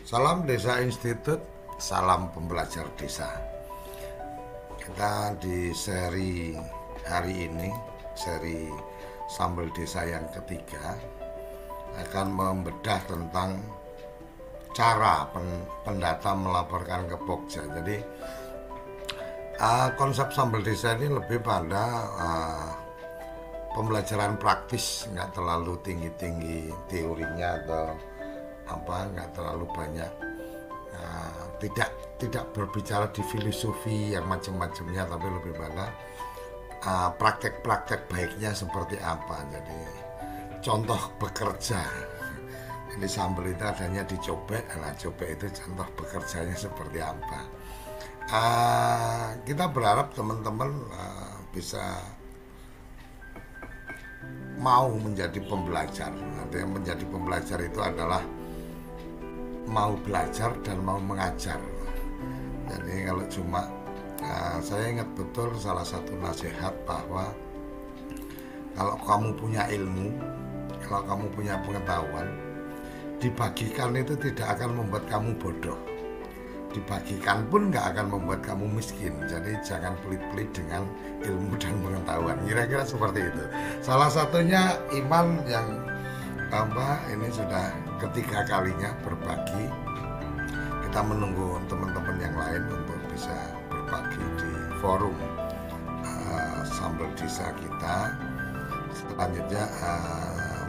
Salam Desa Institute, salam pembelajar desa. Kita di seri hari ini, seri Sambal Desa yang ketiga, akan membedah tentang cara pendata melaporkan ke Pokja. Jadi konsep Sambal Desa ini lebih pada pembelajaran praktis, nggak terlalu tinggi-tinggi teorinya atau nggak terlalu banyak, tidak berbicara di filosofi yang macam-macamnya, tapi lebih pada praktek-praktek baiknya seperti apa. Jadi contoh bekerja, jadi sambal itu adanya di cobek. Nah, cobek itu contoh bekerjanya seperti apa. Kita berharap teman-teman bisa mau menjadi pembelajar. Artinya menjadi pembelajar itu adalah mau belajar dan mau mengajar. Jadi kalau cuma saya ingat betul salah satu nasihat bahwa kalau kamu punya ilmu, kalau kamu punya pengetahuan, dibagikan itu tidak akan membuat kamu bodoh, dibagikan pun nggak akan membuat kamu miskin. Jadi jangan pelit-pelit dengan ilmu dan pengetahuan. Kira-kira seperti itu. Salah satunya Iman yang ini sudah ketiga kalinya berbagi. Kita menunggu teman-teman yang lain untuk bisa berbagi di forum Sambal Desa kita. Selanjutnya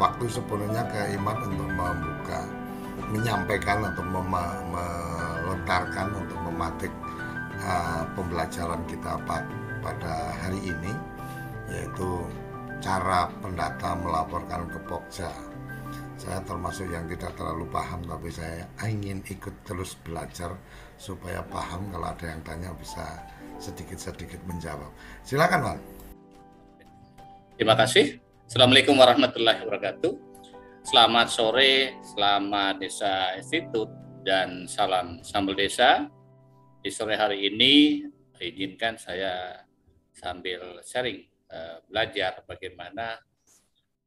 waktu sepenuhnya ke Iman untuk membuka, menyampaikan atau melontarkan untuk mematik pembelajaran kita pada hari ini, yaitu cara pendata melaporkan ke Pokja. Saya termasuk yang tidak terlalu paham, tapi saya ingin ikut terus belajar supaya paham. Kalau ada yang tanya bisa sedikit-sedikit menjawab. Silakan, Pak. Terima kasih. Assalamualaikum warahmatullahi wabarakatuh. Selamat sore, selamat Desa Institute, dan salam Sambal Desa. Di sore hari ini, izinkan saya sambil sharing belajar bagaimana,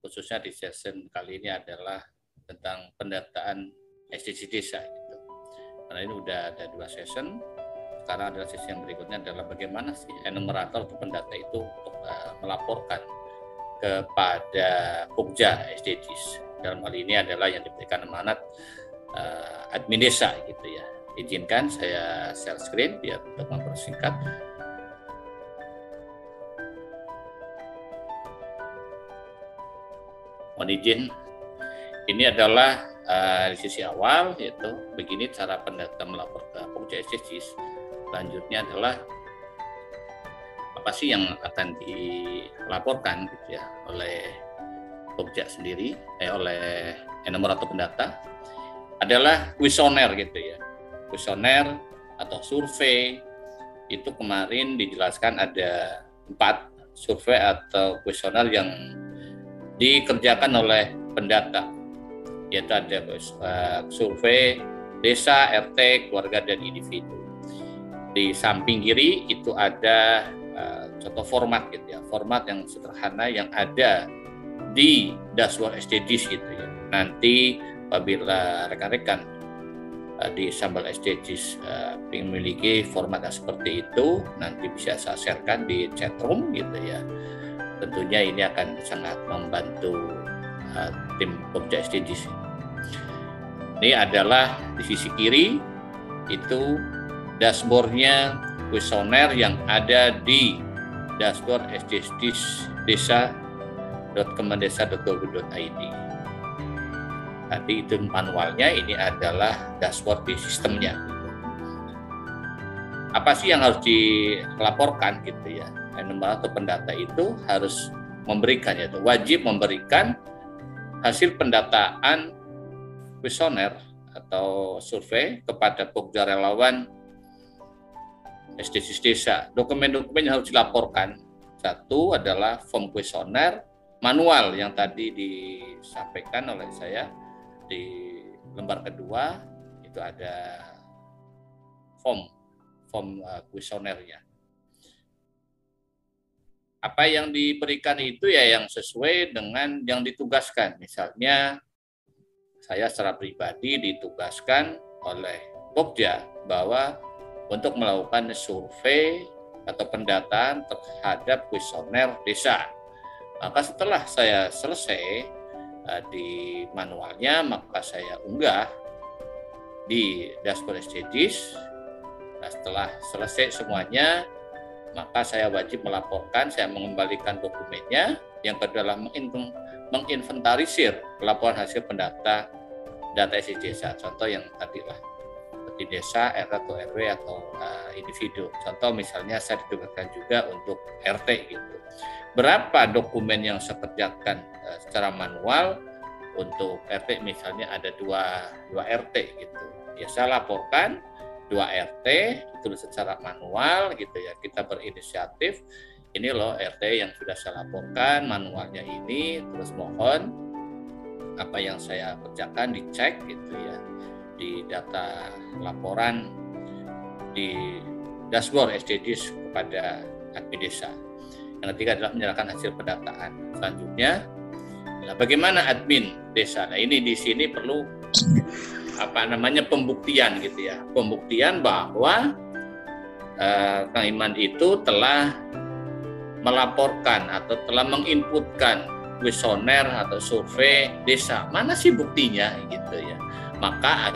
khususnya di session kali ini adalah tentang pendataan SDGs desa gitu. Karena ini udah ada 2 session. Sekarang adalah sesi yang berikutnya adalah bagaimana sih enumerator atau pendata itu untuk melaporkan kepada Pokja SDGs. Dalam hal ini adalah yang diberikan amanat admin desa gitu ya. Izinkan saya share screen biar untuk mempersingkat. Mohon izin, ini adalah di sisi awal, yaitu begini cara pendata melapor ke Pokja SDGs. Selanjutnya adalah apa sih yang akan dilaporkan gitu ya oleh Pokja sendiri, oleh enumerator pendata, adalah kuesioner gitu ya. Kuesioner atau survei itu kemarin dijelaskan ada 4 survei atau kuesioner yang dikerjakan oleh pendata, yaitu ada survei desa, RT, keluarga, dan individu. Di samping kiri itu ada contoh format gitu ya, format yang sederhana yang ada di dashboard SDGs gitu ya. Nanti apabila rekan-rekan di Sambal SDGs memiliki format yang seperti itu, nanti bisa saya sharekan di chatroom gitu ya. Tentunya ini akan sangat membantu tim Pokja SDGs. Ini adalah di sisi kiri itu dashboardnya kuesioner yang ada di dashboard SDGs desa.kemendesa.go.id. Tadi itu manualnya, ini adalah dashboard di sistemnya. Apa sih yang harus dilaporkan gitu ya? Enumerator pendata itu harus memberikan, yaitu wajib memberikan hasil pendataan kuesioner atau survei kepada Pokja relawan SDGs desa. Dokumen-dokumen yang harus dilaporkan, satu adalah form kuesioner manual yang tadi disampaikan oleh saya di lembar kedua, itu ada form kuesionernya. Apa yang diberikan itu ya yang sesuai dengan yang ditugaskan. Misalnya saya secara pribadi ditugaskan oleh Pokja bahwa untuk melakukan survei atau pendataan terhadap kuesioner desa. Maka setelah saya selesai di manualnya, maka saya unggah di dashboard SDGs. Nah, setelah selesai semuanya, maka saya wajib melaporkan, saya mengembalikan dokumennya. Yang kedua adalah menginventarisir laporan hasil pendata data SDGs desa. Contoh yang tadi lah, seperti desa, RT atau RW atau individu. Contoh misalnya saya ditugaskan juga untuk RT gitu. Berapa dokumen yang saya kerjakan secara manual untuk RT, misalnya ada dua RT gitu. Ya saya laporkan 2 RT ditulis secara manual gitu ya. Kita berinisiatif, ini loh RT yang sudah saya laporkan manualnya ini, terus mohon apa yang saya kerjakan dicek gitu ya di data laporan di dashboard SDGs kepada admin desa. Yang ketiga adalah menyerahkan hasil pendataan. Selanjutnya, nah bagaimana admin desa? Nah ini di sini perlu pembuktian gitu ya, pembuktian bahwa Kang Iman itu telah melaporkan atau telah menginputkan kuesioner atau survei desa. Mana sih buktinya gitu ya? Maka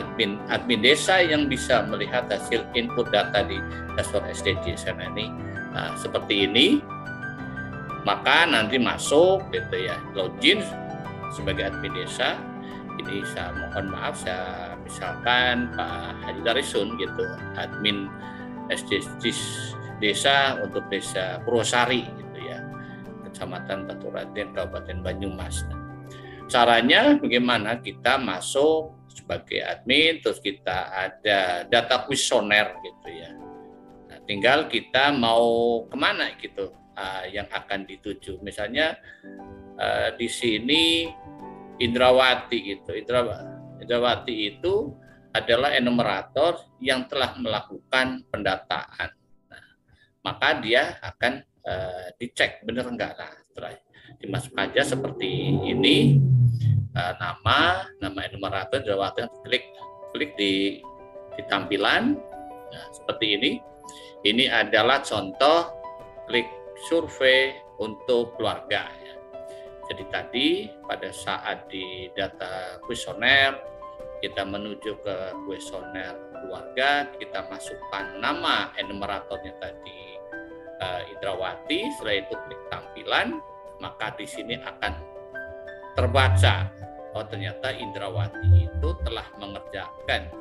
admin desa yang bisa melihat hasil input data di dashboard SDGs ini seperti ini, maka nanti masuk gitu ya, login sebagai admin desa. Ini saya mohon maaf, saya misalkan Pak Haji Darisun gitu, admin SDGs desa untuk desa Purwosari gitu ya, Kecamatan Batu Raden, Kabupaten Banyumas. Caranya bagaimana? Kita masuk sebagai admin, terus kita ada data kuesioner gitu ya. Nah, tinggal kita mau kemana gitu yang akan dituju. Misalnya di sini Indrawati gitu. Indrawati itu adalah enumerator yang telah melakukan pendataan. Nah, maka dia akan dicek benar enggak. Nah, setelah dimasuk aja seperti ini, nama enumerator Indrawati, klik di tampilan. Nah, seperti ini. Ini adalah contoh klik survei untuk keluarga. Jadi tadi pada saat di data kuesioner, kita menuju ke kuesioner keluarga, kita masukkan nama enumeratornya tadi Indrawati, setelah itu klik tampilan, maka di sini akan terbaca, oh ternyata Indrawati itu telah mengerjakan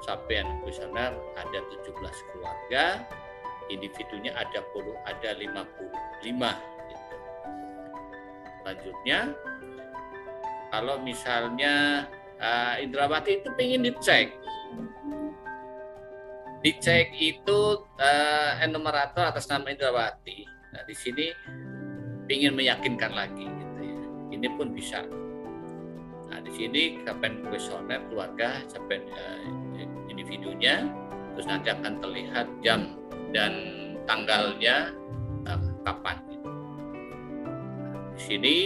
capaian kuesioner ada 17 keluarga, individunya ada 55. Selanjutnya, kalau misalnya Indrawati itu pengen dicek itu enumerator atas nama Indrawati. Nah di sini ingin meyakinkan lagi gitu ya. Ini pun bisa. Nah di sini capaian kuesioner keluarga, capaian individunya, terus nanti akan terlihat jam dan tanggalnya kapan. Di sini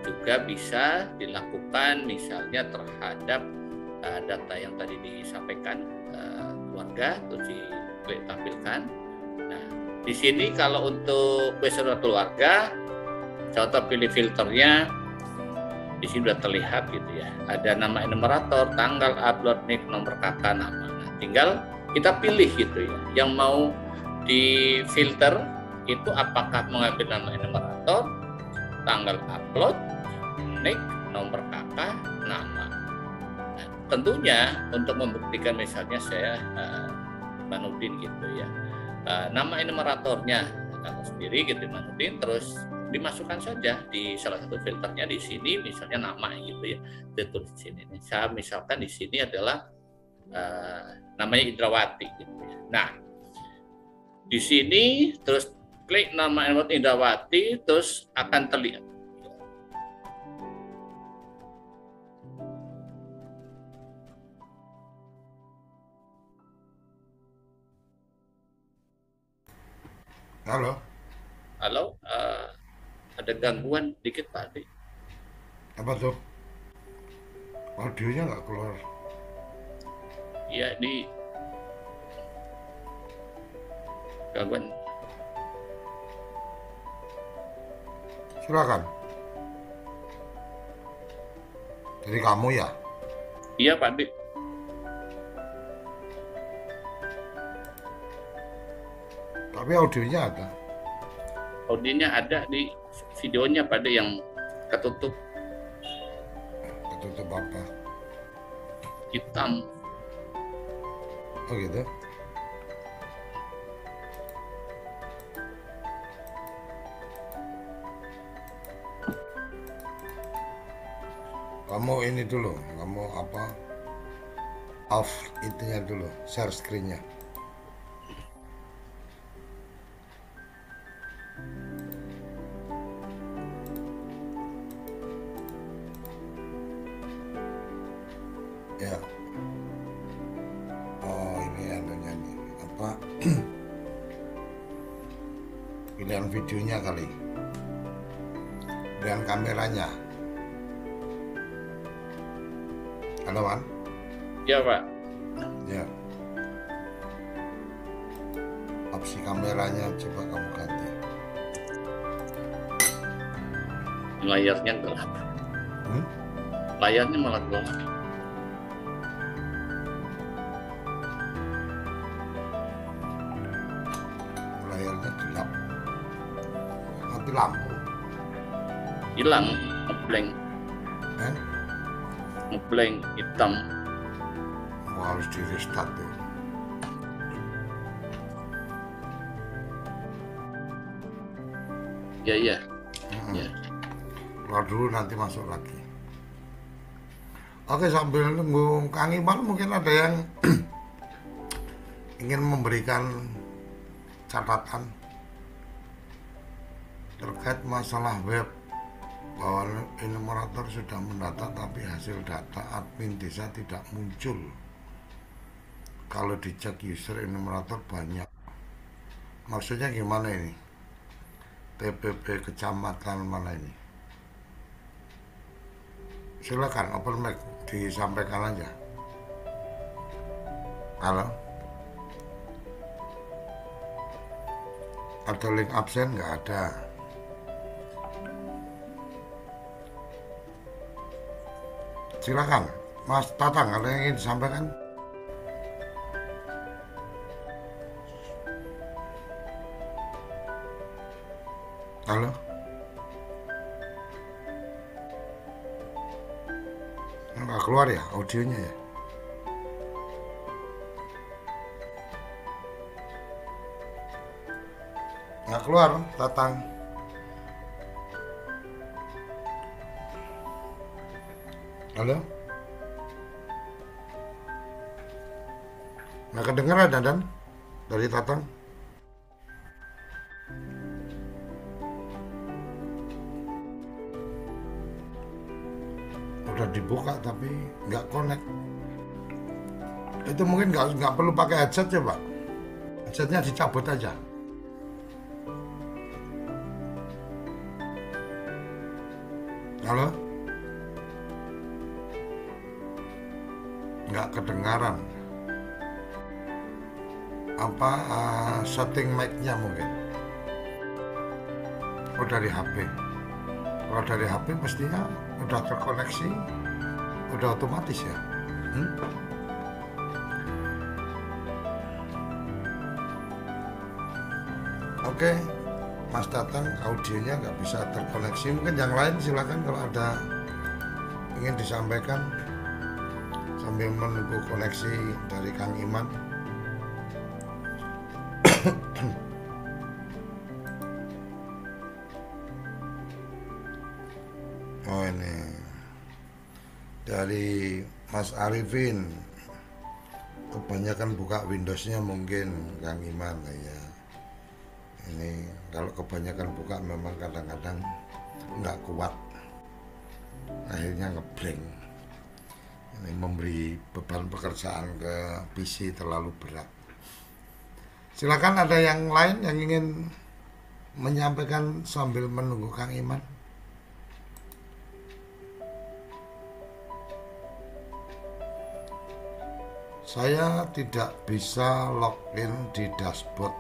juga bisa dilakukan misalnya terhadap data yang tadi disampaikan keluarga, terus diklik tampilkan. Nah, di sini kalau untuk kuesioner keluarga, contoh pilih filternya, di sini sudah terlihat gitu ya. Ada nama enumerator, tanggal upload, nik, nomor kakak, nama. Nah, tinggal kita pilih gitu ya. Yang mau di filter itu apakah mengambil nama enumerator, tanggal upload, nik, nomor kakak, nama. Nah, tentunya untuk membuktikan misalnya saya Manudin gitu ya, nama enumeratornya sendiri gitu Manudin, terus dimasukkan saja di salah satu filternya di sini misalnya nama gitu ya, ditulis di sini. Saya misalkan di sini adalah namanya Indrawati gitu ya. Nah di sini terus klik nama Indrawati, terus akan terlihat. Halo. Halo, ada gangguan dikit Pak Adi. Apa tuh? Audionya nggak keluar. Ya, ya di gangguan. Silakan. Jadi kamu ya? Iya Pak Dik. Tapi audionya ada. Audionya ada di videonya Pak Dik yang ketutup Ketutup apa? hitam. Oh gitu. Kamu ini dulu, kamu apa? Off itunya dulu, share screen-nya. Ya. Oh ini adanya nih apa? Pilihan videonya kali, pilihan kameranya. Halo Wan? Ya Pak. Ya. Opsi kameranya coba kamu ganti. Layarnya gelap. Layarnya malah gelap. Layarnya gelap. Mati lampu. Hilang, ngeblank, Eh? ngeblank hitam. Oh, harus di restart tuh. Ya ya. Ya. Keluar dulu nanti masuk lagi. Oke, sambil nunggu Kang Iman mungkin ada yang ingin memberikan catatan terkait masalah web, bahwa enumerator sudah mendata tapi hasil data admin desa tidak muncul. Kalau dicek user enumerator banyak. Maksudnya gimana ini? TPP kecamatan mana ini? Silakan open mic disampaikan aja. Halo? Ada link absen nggak ada? Silakan, Mas Tatang, ada yang ingin disampaikan? Halo? Nggak keluar ya audionya ya? Nggak keluar, Tatang. Halo? Nggak kedengeran, Dandan? Dari Tatang? Udah dibuka tapi nggak connect. Itu mungkin nggak perlu pakai headset ya Pak. Headsetnya dicabut aja. Halo? Nggak kedengaran. Apa setting mic-nya mungkin? Oh dari HP. Kalau dari HP pastinya udah terkoneksi, udah otomatis ya. Oke, Mas Tatang audionya nggak bisa terkoneksi. Mungkin yang lain silakan kalau ada ingin disampaikan sambil menunggu koneksi dari Kang Iman. Oh ini dari Mas Arifin, kebanyakan buka Windowsnya mungkin Kang Iman ya. Ini kalau kebanyakan buka memang kadang-kadang nggak kuat, akhirnya ngeblank. Ini memberi beban pekerjaan ke PC terlalu berat. Silakan ada yang lain yang ingin menyampaikan sambil menunggu Kang Iman. Saya tidak bisa login di dashboard.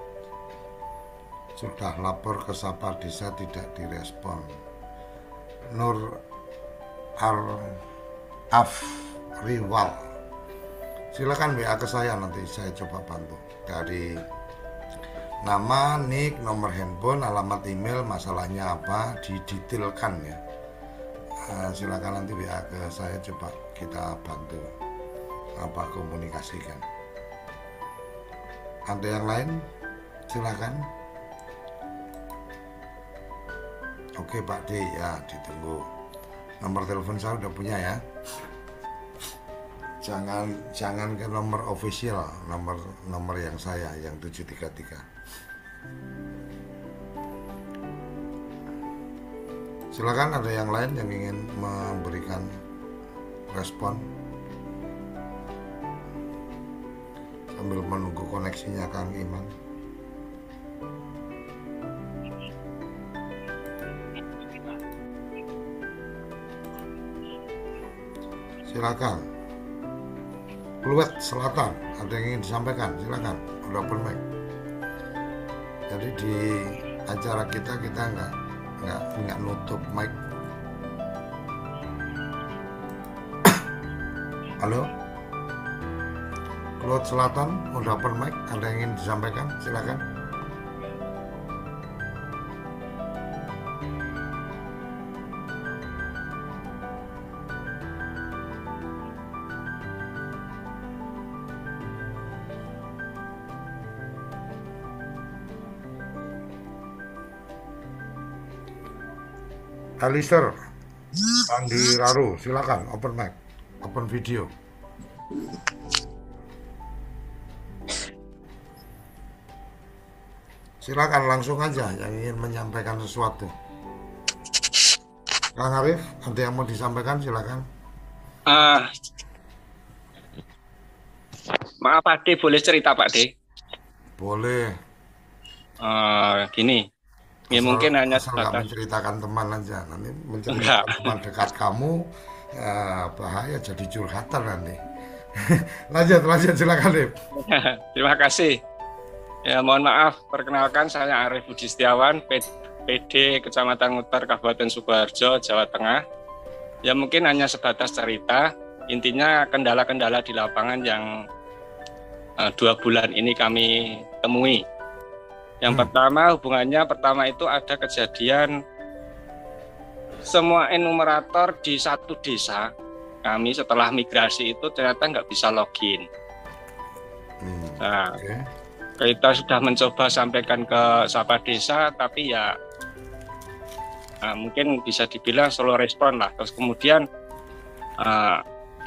Sudah lapor ke Sapa Desa tidak direspon. Nur Afriwal. Silakan WA ke saya, nanti saya coba bantu. Dari nama, nik, nomor handphone, alamat email, masalahnya apa, didetailkan ya. Silakan nanti WA ke saya, coba kita bantu komunikasikan. Ada yang lain? Silakan. Oke Pak D, ya ditunggu. Nomor telepon saya udah punya ya. Jangan ke nomor official, nomor yang saya yang 733. Silakan, ada yang lain yang ingin memberikan respon sambil menunggu koneksinya Kang Iman. Silakan. Pluit Selatan, ada yang ingin disampaikan? Silakan, udah open mic. Jadi di acara kita nggak nutup mic. Halo, Pluit Selatan, udah open mic. Ada yang ingin disampaikan? Silakan. Alister, Andi Raru, silakan open mic, open video. Silakan langsung aja yang ingin menyampaikan sesuatu. Kang Arif, ada yang mau disampaikan? Silakan. Maaf Pak D, boleh cerita Pak D? Boleh. Gini. Ya mungkin hanya nggak menceritakan teman aja, nanti menceritakan teman dekat kamu bahaya jadi curhatan nanti. lanjut silakan Dip. Terima kasih. Ya mohon maaf, perkenalkan saya Arif Budi Setiawan, PD Kecamatan Ngutar, Kabupaten Sukoharjo, Jawa Tengah. Ya mungkin hanya sebatas cerita. Intinya kendala-kendala di lapangan yang 2 bulan ini kami temui. Yang pertama itu ada kejadian semua enumerator di satu desa kami setelah migrasi itu ternyata nggak bisa login. Nah, kita sudah mencoba sampaikan ke Sapa Desa, tapi ya mungkin bisa dibilang slow respon lah. Terus kemudian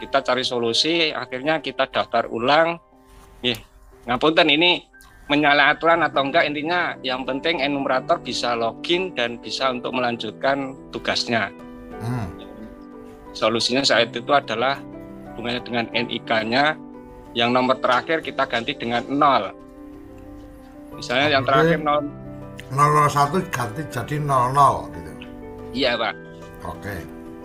kita cari solusi, akhirnya kita daftar ulang. Ngapunten ini menyalahi aturan atau enggak, intinya yang penting enumerator bisa login dan bisa untuk melanjutkan tugasnya. Solusinya saat itu adalah hubungannya dengan NIK-nya, yang nomor terakhir kita ganti dengan 0. Misalnya yang terakhir 001 ganti jadi 00 gitu. Iya Pak. Oke.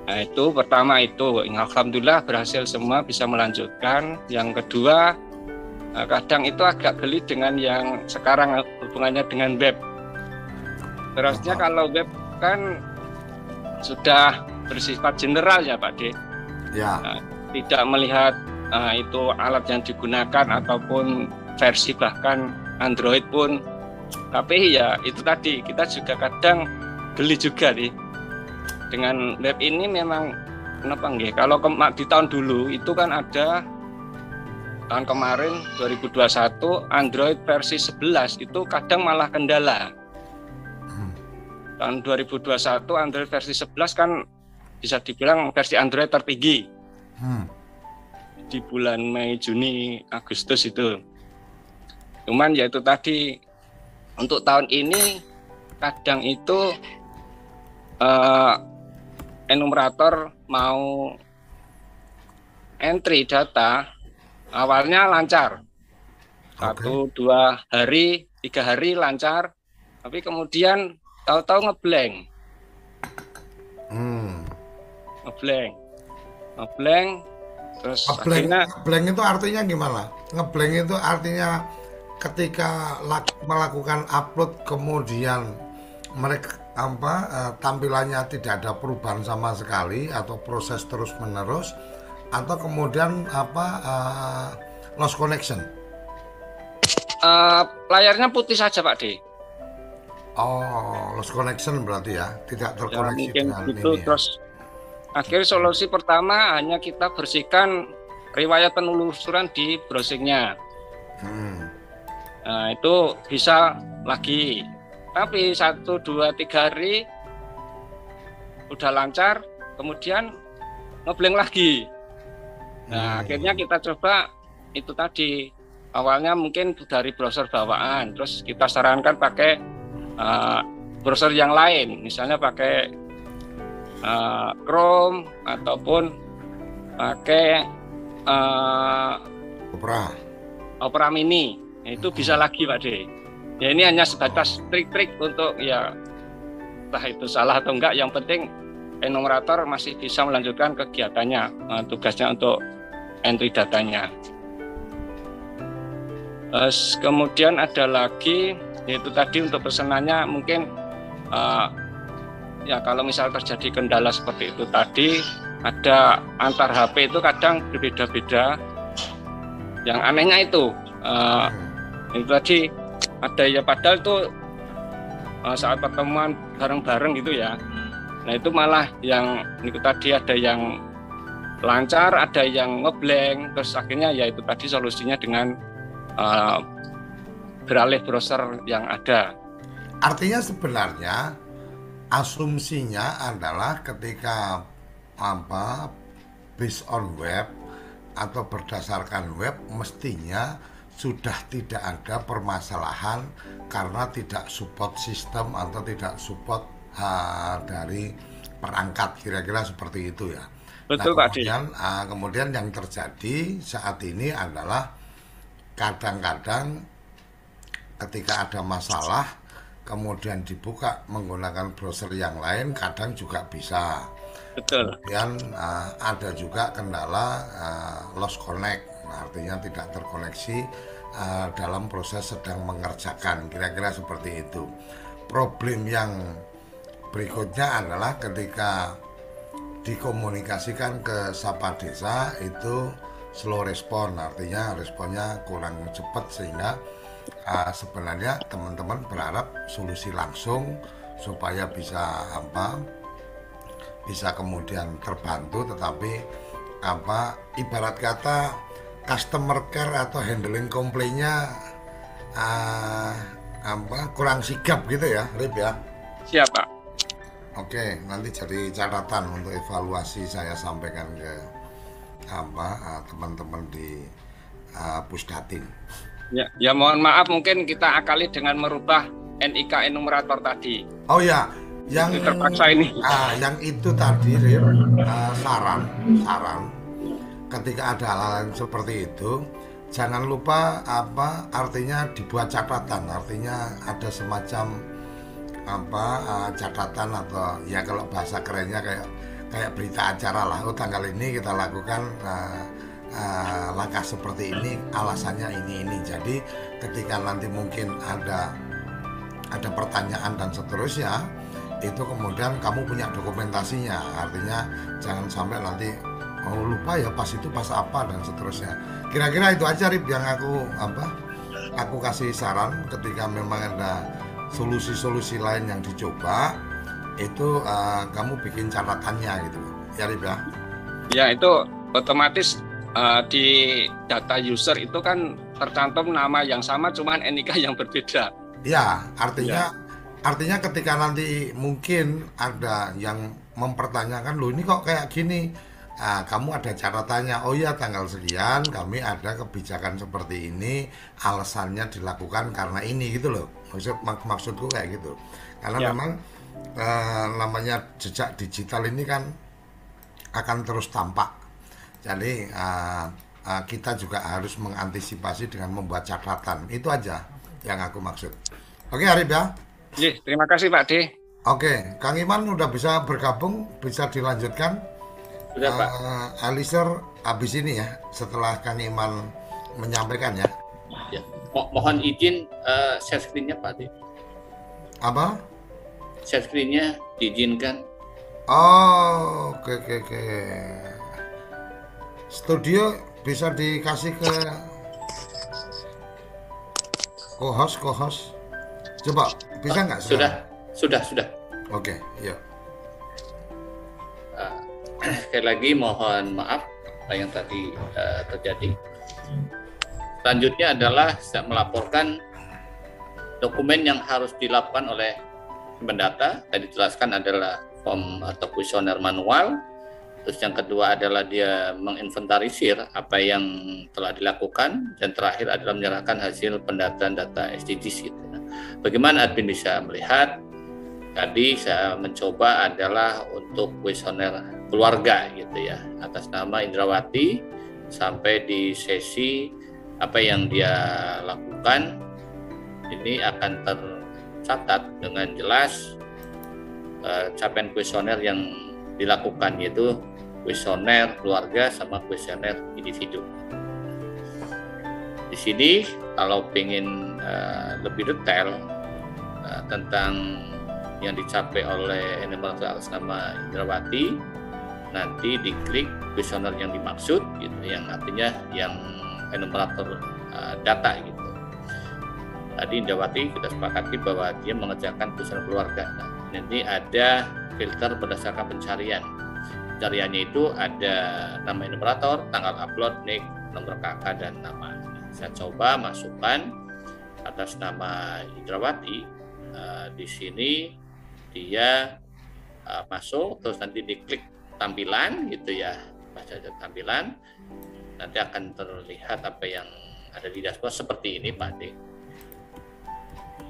Nah itu pertama itu, alhamdulillah berhasil semua bisa melanjutkan. Yang kedua, kadang itu agak geli dengan yang sekarang hubungannya dengan web. Terusnya kalau web kan sudah bersifat general ya Pak D. Ya. Tidak melihat itu alat yang digunakan ataupun versi bahkan Android pun. Tapi ya itu tadi, kita juga kadang geli juga nih. Dengan web ini memang kenapa nggih? Kalau di tahun dulu itu kan ada tahun kemarin 2021 Android versi 11 itu kadang malah kendala. Tahun 2021 Android versi 11 kan bisa dibilang versi Android tertinggi. Di bulan Mei, Juni, Agustus itu. Cuman ya itu tadi, untuk tahun ini kadang itu enumerator mau entry data awalnya lancar, 1, 2 hari, 3 hari lancar, tapi kemudian tahu-tahu ngeblank, Terus Ngeblank, akhirnya ngeblank itu artinya gimana? Ngeblank itu artinya ketika melakukan upload kemudian mereka tampilannya tidak ada perubahan sama sekali atau proses terus menerus atau kemudian lost connection. layarnya putih saja Pak D. Oh, lost connection berarti ya, tidak terkoneksi mungkin dengan gitu. ini ya. Terus akhir solusi pertama hanya kita bersihkan riwayat penelusuran di browsingnya. Nah, itu bisa lagi. Tapi 1, 2, 3 hari udah lancar, kemudian ngeblank lagi. Nah, akhirnya kita coba itu tadi. Awalnya mungkin dari browser bawaan, terus kita sarankan pakai browser yang lain, misalnya pakai Chrome ataupun pakai Opera Mini. Itu bisa lagi Pak D. Ya ini hanya sebatas trik-trik untuk ya entah itu salah atau enggak, yang penting enumerator masih bisa melanjutkan kegiatannya, tugasnya untuk entry datanya. Kemudian ada lagi yaitu tadi untuk pesanannya mungkin ya kalau misal terjadi kendala seperti itu tadi, ada antar HP itu kadang berbeda-beda. Yang anehnya itu tadi ada ya padahal itu saat pertemuan bareng-bareng gitu ya. Nah itu malah yang itu tadi ada yang lancar, ada yang ngeblank, terus akhirnya ya itu tadi solusinya dengan beralih browser yang ada. Artinya sebenarnya asumsinya adalah ketika based on web atau berdasarkan web mestinya sudah tidak ada permasalahan karena tidak support sistem atau tidak support dari perangkat, kira-kira seperti itu ya. Betul, nah, kemudian yang terjadi saat ini adalah kadang-kadang ketika ada masalah kemudian dibuka menggunakan browser yang lain kadang juga bisa. Betul. Kemudian ada juga kendala lost connect, artinya tidak terkoneksi dalam proses sedang mengerjakan, kira-kira seperti itu. Problem yang berikutnya adalah ketika dikomunikasikan ke Sapa Desa itu slow respon, artinya responnya kurang cepat sehingga sebenarnya teman-teman berharap solusi langsung supaya bisa bisa kemudian terbantu, tetapi ibarat kata customer care atau handling komplainnya kurang sigap gitu ya, Rip ya. Siap Pak. Oke, nanti jadi catatan untuk evaluasi saya sampaikan ke teman-teman di Pusdatin. Ya mohon maaf mungkin kita akali dengan merubah NIK enumerator tadi. Oh ya, yang terpaksa ini. Yang itu tadi Rip, saran ketika ada hal-hal seperti itu jangan lupa artinya dibuat catatan, artinya ada semacam catatan atau ya kalau bahasa kerennya kayak berita acara lah. Oh tanggal ini kita lakukan langkah seperti ini, alasannya ini. Jadi ketika nanti mungkin ada pertanyaan dan seterusnya, itu kemudian kamu punya dokumentasinya. Artinya jangan sampai nanti lupa ya pas itu pas apa dan seterusnya. Kira-kira itu aja Rip yang aku kasih saran ketika memang ada solusi-solusi lain yang dicoba, itu kamu bikin catatannya gitu ya Rip ya. Ya itu otomatis di data user itu kan tercantum nama yang sama cuman NIK yang berbeda. Ya, artinya ketika nanti mungkin ada yang mempertanyakan, loh ini kok kayak gini, kamu ada catatannya. Oh ya tanggal sekian kami ada kebijakan seperti ini, alasannya dilakukan karena ini gitu loh. Maksudku kayak gitu. Karena memang namanya jejak digital ini kan akan terus tampak. Jadi kita juga harus mengantisipasi dengan membuat catatan. Itu aja yang aku maksud. Oke Arif ya. Terima kasih Pak D. Oke, Kang Iman udah bisa bergabung, bisa dilanjutkan. Sudah Pak. Alisher habis ini ya, setelah Kang Iman menyampaikan ya. Ya. Mohon izin share screen-nya Pak Ade. Apa? Share screen-nya diizinkan. Oh, oke. Studio bisa dikasih ke co-host. Coba, bisa nggak sekarang? Sudah. Oke, yuk. Sekali lagi mohon maaf apa yang tadi terjadi. Selanjutnya adalah saya melaporkan dokumen yang harus dilakukan oleh pendata. Tadi dijelaskan adalah form atau kuesioner manual. Terus yang kedua adalah dia menginventarisir apa yang telah dilakukan, dan terakhir adalah menyerahkan hasil pendataan data SDGs gitu. Nah, bagaimana admin bisa melihat? Tadi saya mencoba adalah untuk kuesioner keluarga gitu ya, atas nama Indrawati, sampai di sesi apa yang dia lakukan ini akan tercatat dengan jelas capaian kuesioner yang dilakukan, yaitu kuesioner keluarga sama kuesioner individu. Di sini kalau ingin lebih detail tentang yang dicapai oleh enumerator atas nama Indrawati, nanti diklik kuesioner yang dimaksud gitu, yang artinya yang enumerator data gitu. Tadi Indrawati kita sepakati bahwa dia mengerjakan kuesioner keluarga. Nah, nanti ada filter berdasarkan pencarian. Pencariannya itu ada nama enumerator, tanggal upload, nik, nomor kakak, dan nama. Saya coba masukkan atas nama Indrawati. Di sini dia masuk, terus nanti diklik tampilan gitu ya, baca tampilan, nanti akan terlihat apa yang ada di dashboard seperti ini Pak Ade.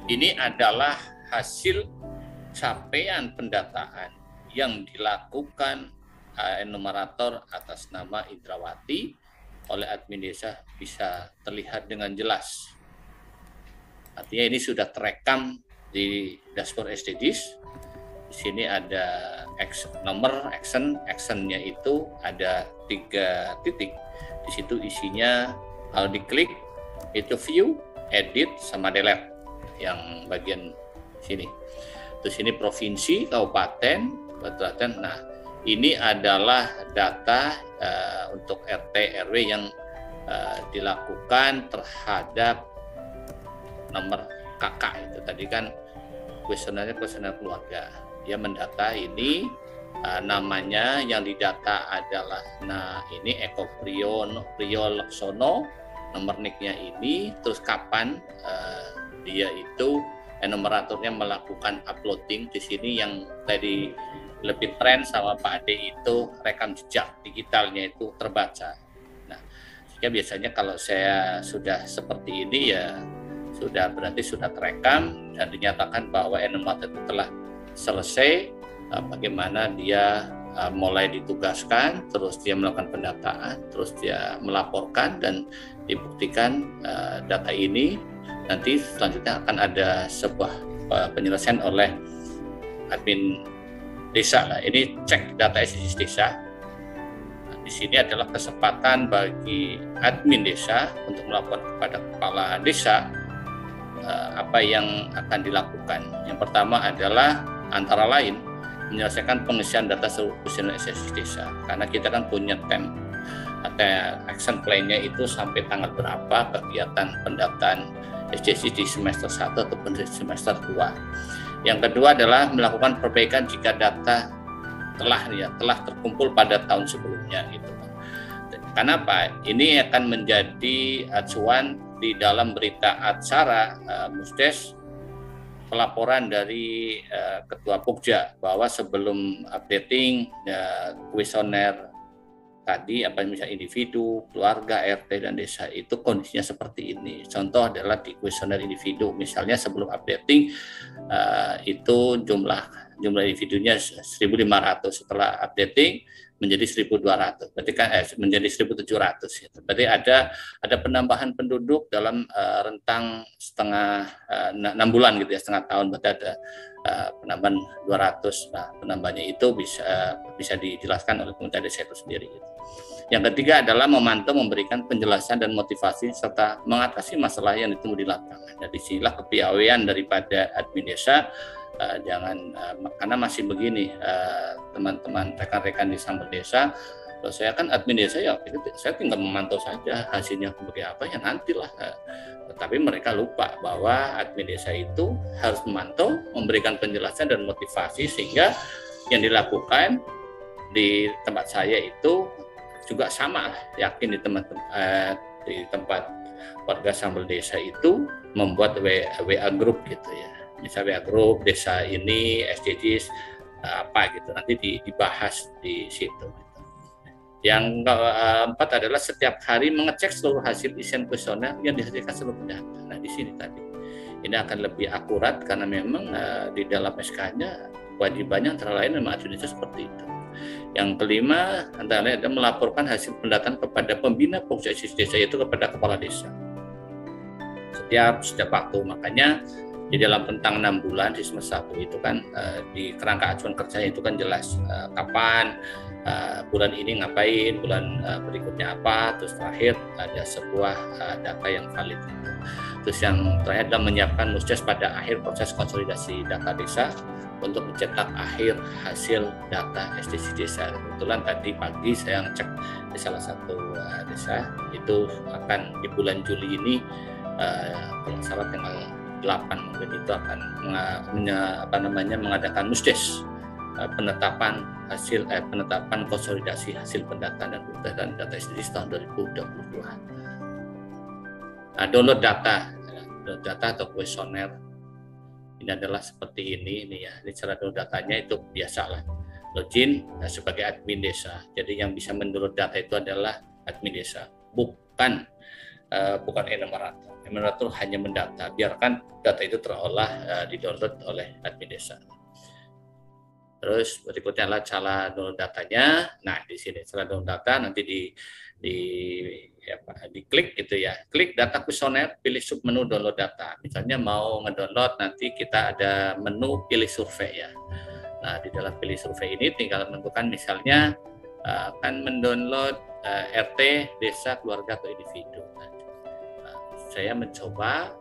Ini adalah hasil capaian pendataan yang dilakukan enumerator atas nama Indrawati oleh admin desa, bisa terlihat dengan jelas. Artinya ini sudah terekam di dashboard SDGs. Di sini ada nomor actionnya itu ada 3 titik. Di situ isinya kalau diklik itu view, edit, sama delete yang bagian sini. Terus ini provinsi, kabupaten, kabupaten. Nah, ini adalah data untuk RT RW yang dilakukan terhadap nomor kakak itu. Tadi kan kuesioner keluarga. Dia mendata ini namanya yang didata adalah ini Eko Priyo Laksono, nomor NIK-nya ini, terus kapan dia itu enumeratornya melakukan uploading. Di sini yang tadi lebih tren sama Pak Ade itu rekam jejak digitalnya itu terbaca. Nah, jika biasanya kalau saya sudah seperti ini ya sudah berarti sudah terekam dan dinyatakan bahwa enumerator itu telah selesai, bagaimana dia mulai ditugaskan, terus dia melakukan pendataan, terus dia melaporkan dan dibuktikan data ini. Nanti selanjutnya akan ada sebuah penyelesaian oleh admin desa. Nah, ini cek data SDGs desa. Nah, di sini adalah kesempatan bagi admin desa untuk melaporkan kepada kepala desa apa yang akan dilakukan. Yang pertama adalah antara lain menyelesaikan pengisian data seluruh kuesioner SDGs desa, karena kita kan punya tem atau action plan-nya itu sampai tanggal berapa kegiatan pendataan SDGs di semester 1 ataupun di semester 2. Yang kedua adalah melakukan perbaikan jika data telah terkumpul pada tahun sebelumnya gitu. Kenapa? Ini akan menjadi acuan di dalam berita acara Musdes, pelaporan dari Ketua Pokja bahwa sebelum updating kuesioner tadi, apa misalnya individu, keluarga, RT, dan desa itu kondisinya seperti ini. Contoh adalah di kuesioner individu, misalnya sebelum updating itu jumlah individunya 1.500, setelah updating menjadi 1.200, berarti kan menjadi 1.700. Gitu. Berarti ada penambahan penduduk dalam rentang setengah 6 bulan gitu ya, setengah tahun, berarti ada penambahan 200. Nah, penambahannya itu bisa dijelaskan oleh pemerintah desa itu sendiri. Gitu. Yang ketiga adalah memantau, memberikan penjelasan dan motivasi serta mengatasi masalah yang ditemui di lapangan. Dan disinilah kepiawaian daripada admin desa. Karena masih begini, teman-teman rekan-rekan di Sambal Desa, kalau saya kan admin desa ya, saya tinggal memantau saja, hasilnya seperti apa ya nantilah. Tetapi mereka lupa bahwa admin desa itu harus memantau, memberikan penjelasan dan motivasi, sehingga yang dilakukan di tempat saya itu juga sama. Yakin di tempat warga Sambal Desa itu membuat WA group gitu ya. Misalnya WA group desa ini SDGs apa gitu, nanti dibahas di situ. Yang keempat adalah setiap hari mengecek seluruh hasil isian kuesioner yang dihasilkan seluruh pendata. Nah, di sini tadi ini akan lebih akurat karena memang di dalam SK-nya kewajibannya antara lain memang administrasi seperti itu. Yang kelima antara lain adalah melaporkan hasil pendataan kepada pembina pokja desa, yaitu kepada kepala desa setiap waktu. Makanya di dalam rentang 6 bulan di semester 1 itu kan di kerangka acuan kerja itu kan jelas kapan, bulan ini ngapain, bulan berikutnya apa, terus terakhir ada sebuah data yang valid. Terus yang terakhir adalah menyiapkan musdes pada akhir proses konsolidasi data desa untuk mencetak akhir hasil data SDGs desa. Kebetulan tadi pagi saya ngecek di salah satu desa itu akan di bulan Juli ini kalau salah tanggal 8 mungkin itu akan mengadakan musdes penetapan konsolidasi hasil pendataan dan pendataan data SDGs tahun 2022. Nah, download data atau kuesioner ini adalah seperti ini ya. Ini cara download datanya itu biasalah login sebagai admin desa. Jadi yang bisa mendownload data itu adalah admin desa, bukan enumerator. Enumerator hanya mendata, biarkan data itu terolah didownload oleh admin desa. Terus berikutnya adalah cara download datanya. Nah, di sini cara download data nanti diklik gitu ya. Klik data kuesioner, pilih submenu download data. Misalnya mau ngedownload, nanti kita ada menu pilih survei ya. Nah, di dalam pilih survei ini tinggal menentukan misalnya akan mendownload RT, desa, keluarga atau individu. Nah, saya mencoba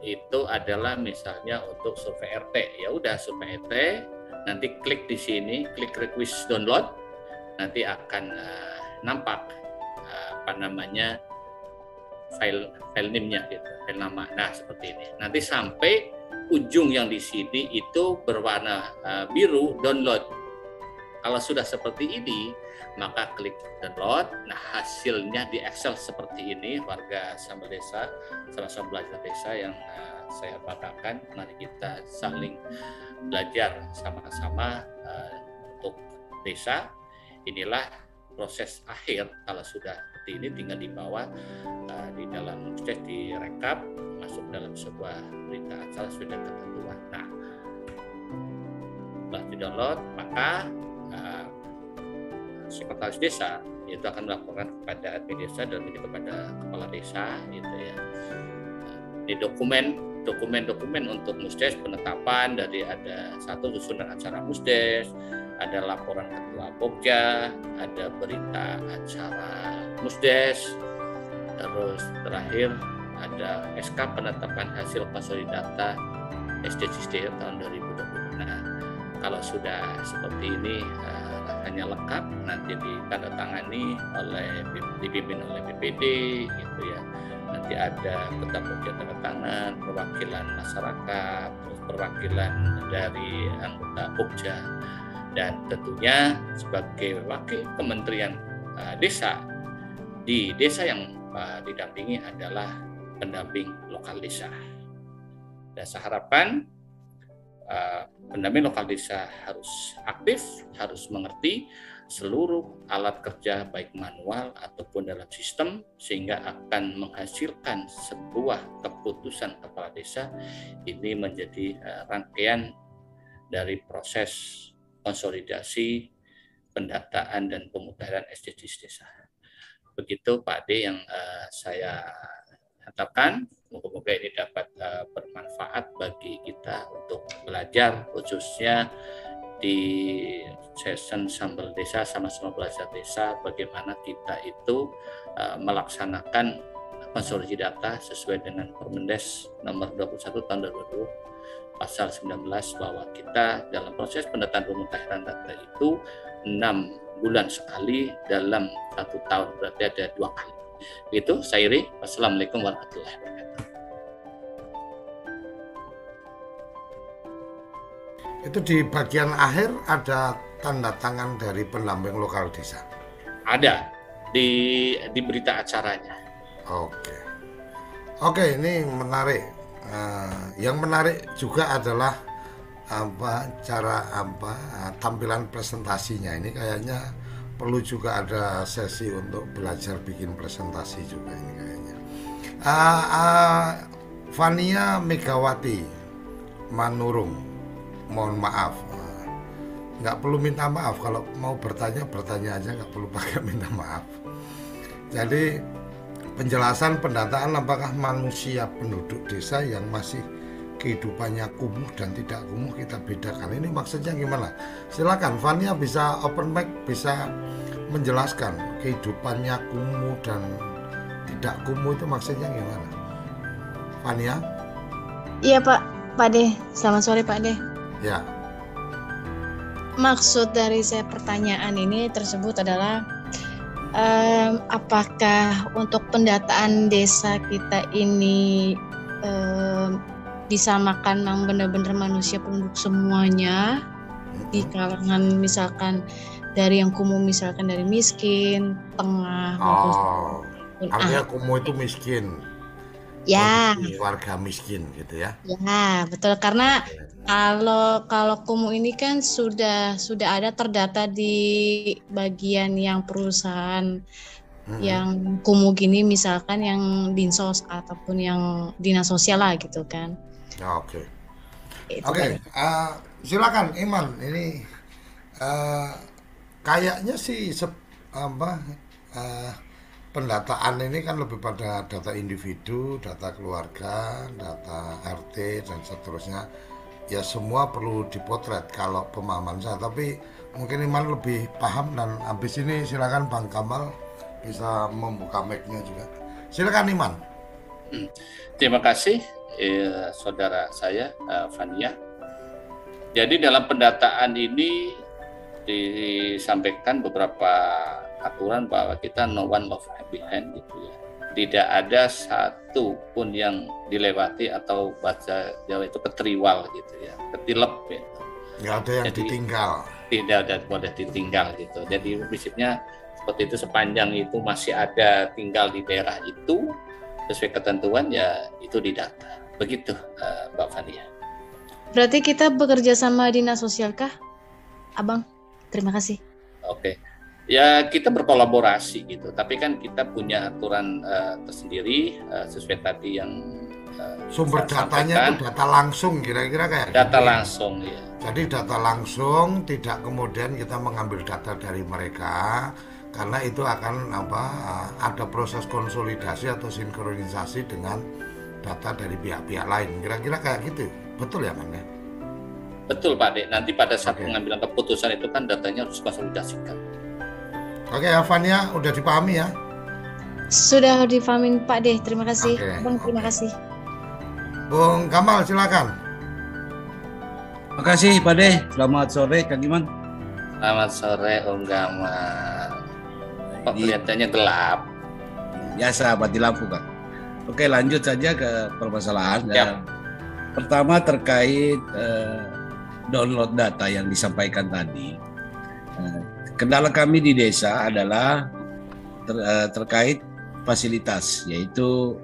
itu adalah misalnya untuk survei RT. Ya udah survei RT, nanti klik di sini, klik request download, nanti akan nampak file name-nya gitu, file nama. Nah, seperti ini. Nanti sampai ujung yang di sini itu berwarna biru download. Kalau sudah seperti ini, maka klik download. Nah, hasilnya di Excel seperti ini. Warga Sambal Desa, sama-sama belajar desa yang saya banggakan. Mari kita saling belajar sama-sama untuk desa. Inilah proses akhir. Kalau sudah seperti ini tinggal dibawa di dalam musdes, direkap, masuk dalam sebuah berita acara sudah ketentuan. Nah, setelah di-download, maka sekretaris desa itu akan melaporkan kepada admin desa dan ini kepada kepala desa gitu ya. Ini dokumen untuk musdes penetapan, dari ada satu susunan acara musdes, ada laporan ketua pokja, ada berita acara musdes, terus terakhir ada SK penetapan hasil konsolidasi SDGs tahun 2020. Nah, kalau sudah seperti ini hanya lengkap, nanti ditandatangani dipimpin oleh BPD gitu ya. Nanti ada ketua pokja tanda tangan, perwakilan masyarakat, terus perwakilan dari anggota pokja. Dan tentunya sebagai wakil Kementerian Desa, di desa yang didampingi adalah pendamping lokal desa. Dan saya harapkan pendamping lokal desa harus aktif, harus mengerti seluruh alat kerja baik manual ataupun dalam sistem, sehingga akan menghasilkan sebuah keputusan kepala desa. Ini menjadi rangkaian dari proses konsolidasi, pendataan, dan pemutaran SDGs desa. Begitu Pak Ade yang saya harapkan. Moga-moga ini dapat bermanfaat bagi kita untuk belajar, khususnya di session Sambal Desa sama-sama belajar desa, bagaimana kita itu melaksanakan konsolidasi data sesuai dengan Permendes nomor 21 tahun 2020 pasal 19, bahwa kita dalam proses pendataan pemutahiran data itu 6 bulan sekali dalam 1 tahun, berarti ada 2 kali. Itu saya iri. Wassalamualaikum warahmatullahi wabarakatuh. Itu di bagian akhir ada tanda tangan dari pendamping lokal desa. Ada di berita acaranya. Oke, ini menarik. Yang menarik juga adalah tampilan presentasinya. Ini kayaknya perlu juga ada sesi untuk belajar bikin presentasi juga ini kayaknya. Fania Megawati Manurung, mohon maaf, nggak perlu minta maaf. Kalau mau bertanya aja, nggak perlu pakai minta maaf. Jadi penjelasan pendataan apakah manusia penduduk desa yang masih kehidupannya kumuh dan tidak kumuh kita bedakan. Ini maksudnya gimana? Silakan Fania bisa open mic, bisa menjelaskan kehidupannya kumuh dan tidak kumuh itu maksudnya gimana? Fania? Iya Pak De. Selamat sore Pak De. Ya. Maksud dari saya pertanyaan ini tersebut adalah apakah untuk pendataan desa kita ini disamakan memang benar-benar manusia penduduk semuanya di kalangan misalkan dari yang kumuh, misalkan dari miskin, tengah, artinya kumuh itu miskin. Ya. Warga miskin gitu ya. Ya, betul, karena kalau kumuh ini kan sudah ada terdata di bagian yang perusahaan yang kumuh gini, misalkan yang dinsos ataupun yang dinas sosial lah gitu kan. Oke. Silakan Iman. Ini kayaknya sih pendataan ini kan lebih pada data individu, data keluarga, data RT dan seterusnya. Ya semua perlu dipotret kalau pemahaman saya, tapi mungkin Iman lebih paham, dan habis ini silakan Bang Kamal bisa membuka mic-nya juga. Silakan Iman. Terima kasih saudara saya Fania. Jadi dalam pendataan ini disampaikan beberapa aturan bahwa kita no one left behind gitu ya. Tidak ada satu pun yang dilewati atau bahasa Jawa itu keteriwal gitu ya, ketilep gitu. Nggak ada yang ditinggal. Tidak ada boleh ditinggal gitu. Jadi prinsipnya seperti itu, sepanjang itu masih ada tinggal di daerah itu sesuai ketentuan ya itu didata. Begitu Mbak Fania. Berarti kita bekerja sama dinas sosial kah, Abang? Terima kasih. Oke. Ya kita berkolaborasi gitu, tapi kan kita punya aturan tersendiri sesuai tadi yang sumber datanya itu data langsung kira-kira kayak data gitu. Langsung ya. Jadi data langsung, tidak kemudian kita mengambil data dari mereka, karena itu akan ada proses konsolidasi atau sinkronisasi dengan data dari pihak-pihak lain. Kira-kira kayak gitu. Betul ya, Man ya? Betul Pak Dek. Nanti pada saat pengambilan keputusan itu kan datanya harus konsolidasikan. Oke, Fania udah dipahami ya? Sudah dipahami Pak De, terima kasih. Bang, terima kasih. Bung Kamal silakan. Terima kasih Pak De. Selamat sore Kang Iman. Selamat sore Om Gamal. Kok kelihatannya gelap? Biasa mati lampu Kang. Oke, lanjut saja ke permasalahan. Pertama terkait download data yang disampaikan tadi. Kendala kami di desa adalah terkait fasilitas, yaitu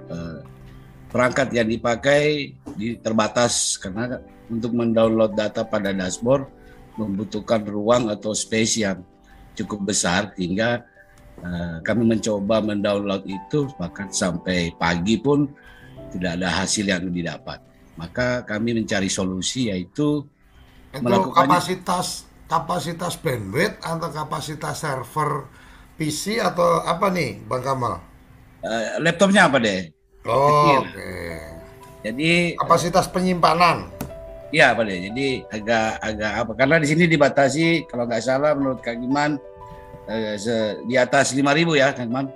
perangkat yang dipakai terbatas, karena untuk mendownload data pada dashboard membutuhkan ruang atau space yang cukup besar, hingga kami mencoba mendownload itu, bahkan sampai pagi pun tidak ada hasil yang didapat. Maka kami mencari solusi, yaitu melakukan kapasitas bandwidth atau kapasitas server PC atau apa nih Bang Kamal? Laptopnya apa deh? Oke. Jadi kapasitas penyimpanan. Iya Pak De. Jadi agak apa? Karena di sini dibatasi kalau nggak salah menurut Kang Iman di atas 5.000 ya Kang Iman.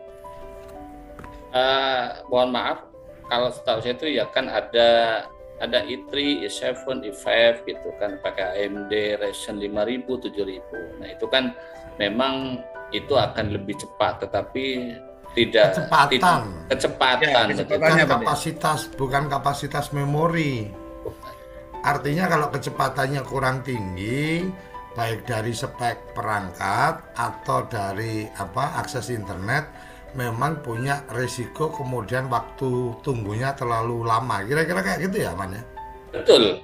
Mohon maaf, kalau setahu saya itu ya kan ada i3, i7, i5 gitu kan, pakai AMD Ryzen 5000, 7000. Nah itu kan memang itu akan lebih cepat, tetapi tidak kecepatan. Bukan kapasitas memori. Artinya kalau kecepatannya kurang tinggi, baik dari spek perangkat atau dari akses internet, memang punya resiko kemudian waktu tunggunya terlalu lama. Kira-kira kayak gitu ya, Man ya? Betul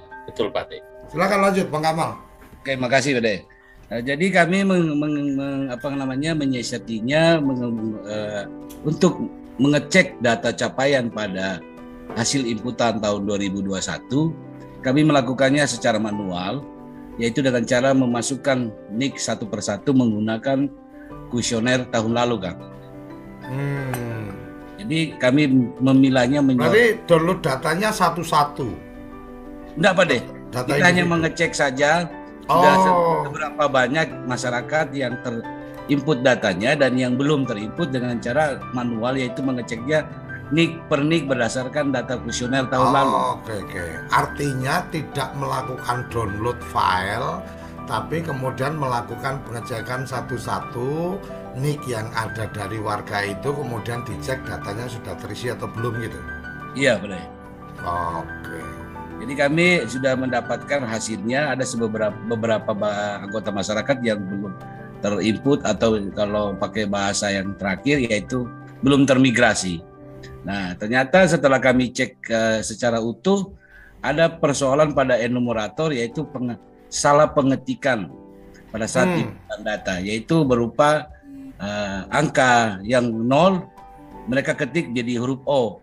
Pak De. Silakan lanjut, Bang Kamal. Oke, makasih Pak De. Jadi kami menyiasatinya untuk mengecek data capaian pada hasil inputan tahun 2021. Kami melakukannya secara manual, yaitu dengan cara memasukkan NIK satu persatu menggunakan kuesioner tahun lalu, Kang. Jadi kami memilahnya Berarti download datanya satu-satu? Enggak Pak De, kita hanya mengecek saja sudah seberapa banyak masyarakat yang terinput datanya dan yang belum terinput dengan cara manual, yaitu mengeceknya NIK per NIK berdasarkan data kuesioner tahun lalu. Oke. Artinya tidak melakukan download file, tapi kemudian melakukan pengecekan satu-satu NIK yang ada dari warga itu, kemudian dicek datanya sudah terisi atau belum gitu. Iya benar. Oke. Jadi kami sudah mendapatkan hasilnya, ada beberapa anggota masyarakat yang belum terinput atau kalau pakai bahasa yang terakhir yaitu belum termigrasi. Nah ternyata setelah kami cek secara utuh, ada persoalan pada enumerator, yaitu salah pengetikan pada saat inputan data, yaitu berupa angka yang 0 mereka ketik jadi huruf O.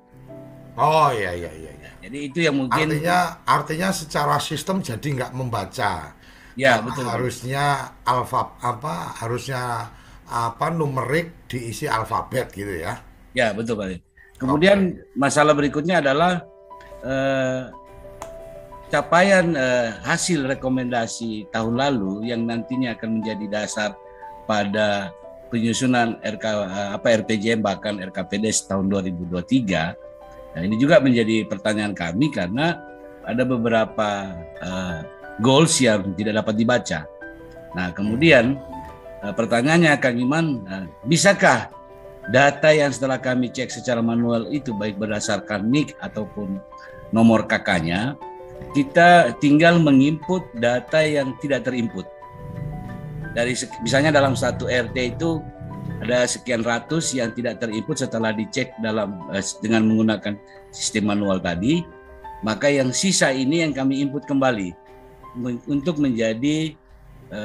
Oh iya. Jadi itu yang mungkin artinya secara sistem jadi nggak membaca. Ya betul. Harusnya numerik diisi alfabet gitu ya. Ya betul Pak. Kemudian masalah berikutnya adalah capaian hasil rekomendasi tahun lalu yang nantinya akan menjadi dasar pada penyusunan RPJM bahkan RKPDes tahun 2023. Nah, ini juga menjadi pertanyaan kami karena ada beberapa goals yang tidak dapat dibaca. Nah, kemudian pertanyaannya Kang Iman, bisakah data yang setelah kami cek secara manual itu baik berdasarkan NIK ataupun nomor KK-nya, kita tinggal menginput data yang tidak terinput. Dari misalnya dalam satu RT itu ada sekian ratus yang tidak terinput setelah dicek dengan menggunakan sistem manual tadi, maka yang sisa ini yang kami input kembali untuk menjadi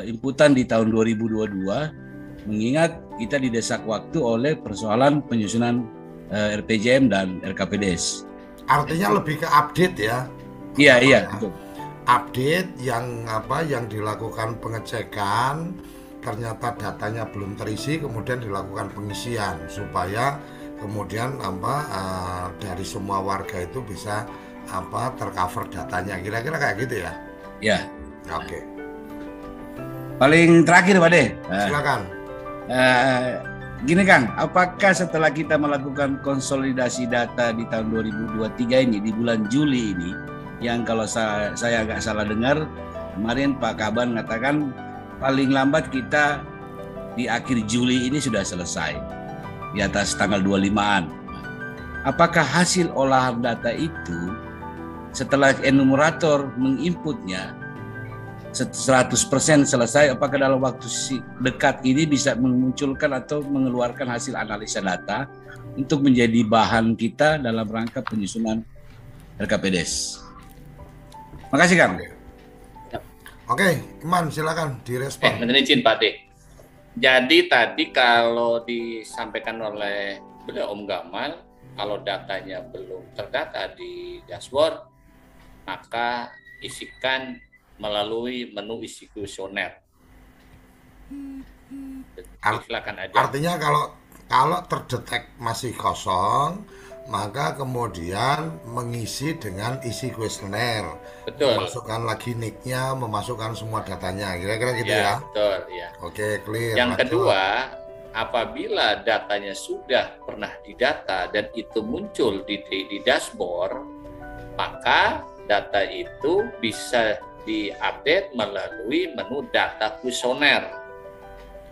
inputan di tahun 2022, mengingat kita didesak waktu oleh persoalan penyusunan RPJM dan RKPDes. Artinya lebih ke update ya? Iya betul. Update yang dilakukan pengecekan, ternyata datanya belum terisi, kemudian dilakukan pengisian supaya kemudian dari semua warga itu bisa tercover datanya. Kira-kira kayak gitu ya? Ya. Oke. Paling terakhir Pak De. Silakan. Gini Kang, apakah setelah kita melakukan konsolidasi data di tahun 2023 ini, di bulan Juli ini, yang kalau saya agak salah dengar, kemarin Pak Kaban mengatakan paling lambat kita di akhir Juli ini sudah selesai, di atas tanggal 25-an. Apakah hasil olahan data itu setelah enumerator menginputnya 100% selesai, apakah dalam waktu dekat ini bisa memunculkan atau mengeluarkan hasil analisa data untuk menjadi bahan kita dalam rangka penyusunan RKPDes? Makasih Kang. Oke, Iman silakan direspon. Mohon izin Pak De. Jadi tadi kalau disampaikan oleh beliau Om Gamal, kalau datanya belum terdata di dashboard, maka isikan melalui menu isi kuesioner. Silakan aja. Artinya kalau terdetek masih kosong, maka kemudian mengisi dengan isi kuesioner, Betul. memasukkan lagi nicknya, memasukkan semua datanya, kira-kira gitu Ya, ya. betul, ya. Oke, clear. Yang lanjut. kedua, apabila datanya sudah pernah didata dan itu muncul di dashboard, maka data itu bisa diupdate melalui menu data kuesioner.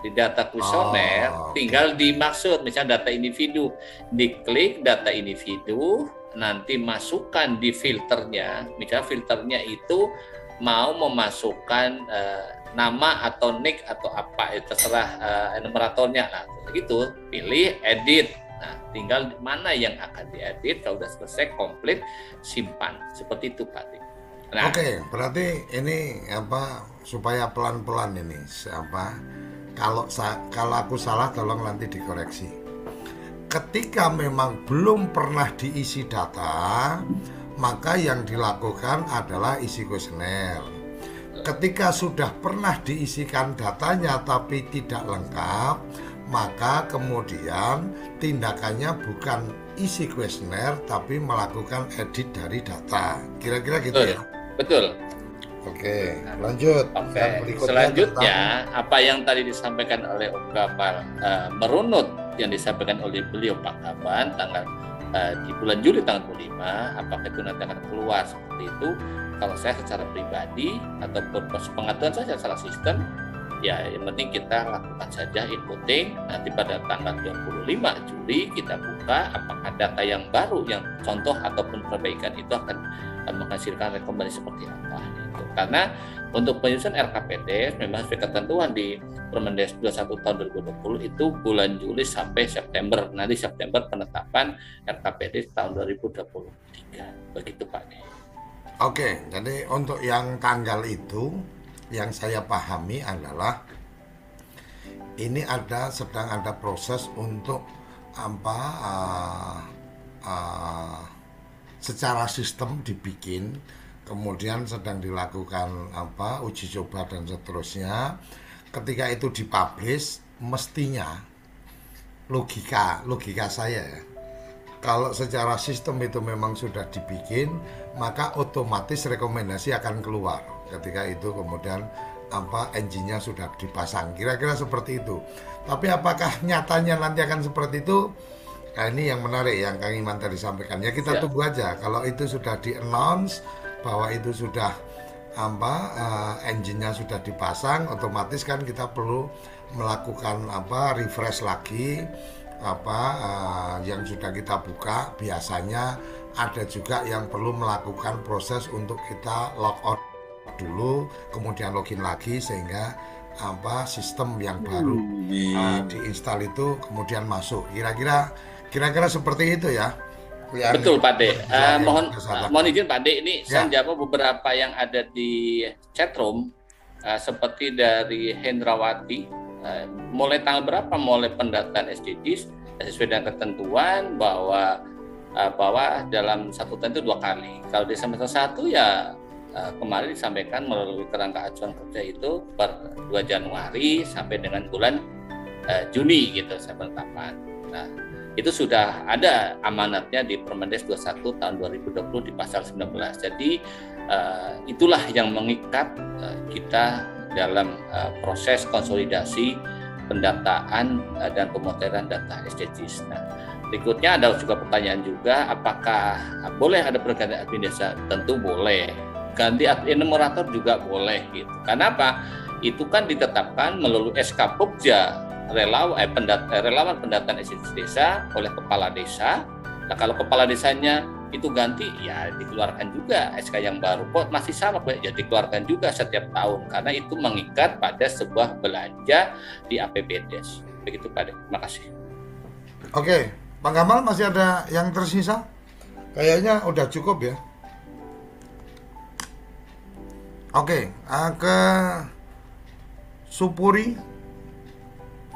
Di data kuesioner oke. tinggal dimaksud, misalnya data individu, diklik data individu, nanti masukkan di filternya, misalnya filternya itu mau memasukkan nama atau nick atau apa, terserah enumeratornya. Nah, gitu, pilih edit. Nah, tinggal mana yang akan diedit, kalau sudah selesai komplit, simpan. Seperti itu, Pak. Nah, Oke, berarti ini apa supaya pelan-pelan ini apa? Kalau aku salah tolong nanti dikoreksi. Ketika memang belum pernah diisi data, maka yang dilakukan adalah isi kuesioner. Ketika sudah pernah diisikan datanya tapi tidak lengkap, maka kemudian tindakannya bukan isi kuesioner tapi melakukan edit dari data. Kira-kira gitu betul, ya. betul. Oke, lanjut. Oke, Yang berikutnya selanjutnya apa yang tadi disampaikan oleh Om Gapal, merunut yang disampaikan oleh beliau Pak Kaban tanggal di bulan Juli tanggal 25, apakah itu nanti akan keluar seperti itu? Kalau saya secara pribadi atau pengaturan saya secara sistem, ya yang penting kita lakukan saja inputting. Nanti pada tanggal 25 Juli kita buka apakah data yang baru, yang contoh ataupun perbaikan itu akan menghasilkan rekomendasi seperti apa. Gitu. Karena untuk penyusunan RKPD memang sesuai ketentuan di Permendes 21 tahun 2020 itu bulan Juli sampai September. Nanti September penetapan RKPD tahun 2023. Begitu Pak. Oke, jadi untuk yang tanggal itu yang saya pahami adalah ini sedang ada proses untuk apa secara sistem dibikin, kemudian sedang dilakukan uji coba dan seterusnya. Ketika itu dipublish, mestinya logika saya ya, kalau secara sistem itu memang sudah dibikin, maka otomatis rekomendasi akan keluar ketika itu kemudian engine-nya sudah dipasang, kira-kira seperti itu. Tapi apakah nyatanya nanti akan seperti itu? Nah, ini yang menarik yang Kang Iman tadi sampaikan. Ya kita tunggu aja. Kalau itu sudah di-announce bahwa itu sudah engine-nya sudah dipasang, otomatis kan kita perlu melakukan refresh lagi yang sudah kita buka. Biasanya ada juga yang perlu melakukan proses untuk kita log out dulu, kemudian login lagi sehingga sistem yang baru diinstal itu kemudian masuk. Kira-kira seperti itu ya. Betul Pak De. Mohon izin Pak De, ini saya jawab beberapa yang ada di chatroom seperti dari Hendrawati. Mulai tanggal berapa mulai pendataan SDGs sesuai dengan ketentuan bahwa dalam satu tahun itu 2 kali. Kalau di semester 1 ya kemarin disampaikan melalui kerangka acuan kerja itu per 2 Januari sampai dengan bulan Juni gitu saya penetapan. Nah, itu sudah ada amanatnya di Permendes 21 tahun 2020 di pasal 19. Jadi itulah yang mengikat kita dalam proses konsolidasi pendataan dan pemoteran data SDGs. Nah, berikutnya ada juga pertanyaan juga, apakah boleh ada pergantian admin desa? Tentu boleh. Ganti enumerator juga boleh gitu. Karena apa? Itu kan ditetapkan melalui SK Pokja relawan pendataan SDGs desa oleh kepala desa. Nah, kalau kepala desanya itu ganti, ya dikeluarkan juga SK yang baru. Kok masih sama, ya dikeluarkan juga setiap tahun karena itu mengikat pada sebuah belanja di APBDes. Begitu Pak. Terima kasih. Oke, Bang Kamal masih ada yang tersisa? Kayaknya udah cukup ya. Oke, ke Supuri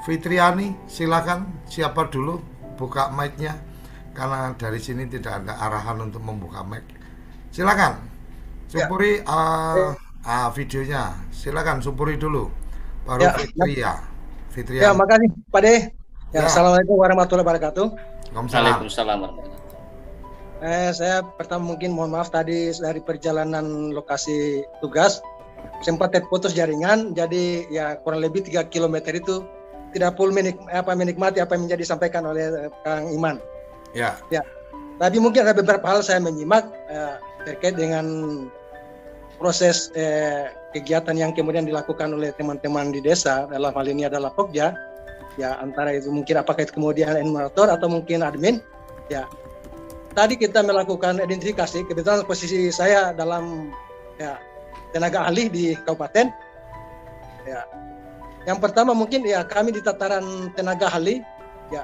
Fitriani, silakan. Siapa dulu buka mic-nya? Karena dari sini tidak ada arahan untuk membuka mic. Silakan. Supuri videonya. Silakan Supuri dulu. Baru Fitriani. Ya, makasih Pak De. Ya. Assalamualaikum warahmatullahi wabarakatuh. Waalaikumsalam warahmatullahi wabarakatuh. Saya pertama mungkin mohon maaf tadi dari perjalanan lokasi tugas sempat terputus jaringan, jadi ya kurang lebih 3 km itu tidak full menikmati apa yang menjadi disampaikan oleh Kang Iman. Ya. Ya. Tapi mungkin ada beberapa hal saya menyimak terkait dengan proses kegiatan yang kemudian dilakukan oleh teman-teman di desa, dalam hal ini adalah Pokja. Ya, antara itu mungkin apakah itu kemudian enumerator atau mungkin admin. Ya. Tadi kita melakukan identifikasi, kebetulan posisi saya dalam ya, tenaga ahli di kabupaten. Ya. Yang pertama mungkin ya kami di tataran tenaga ahli ya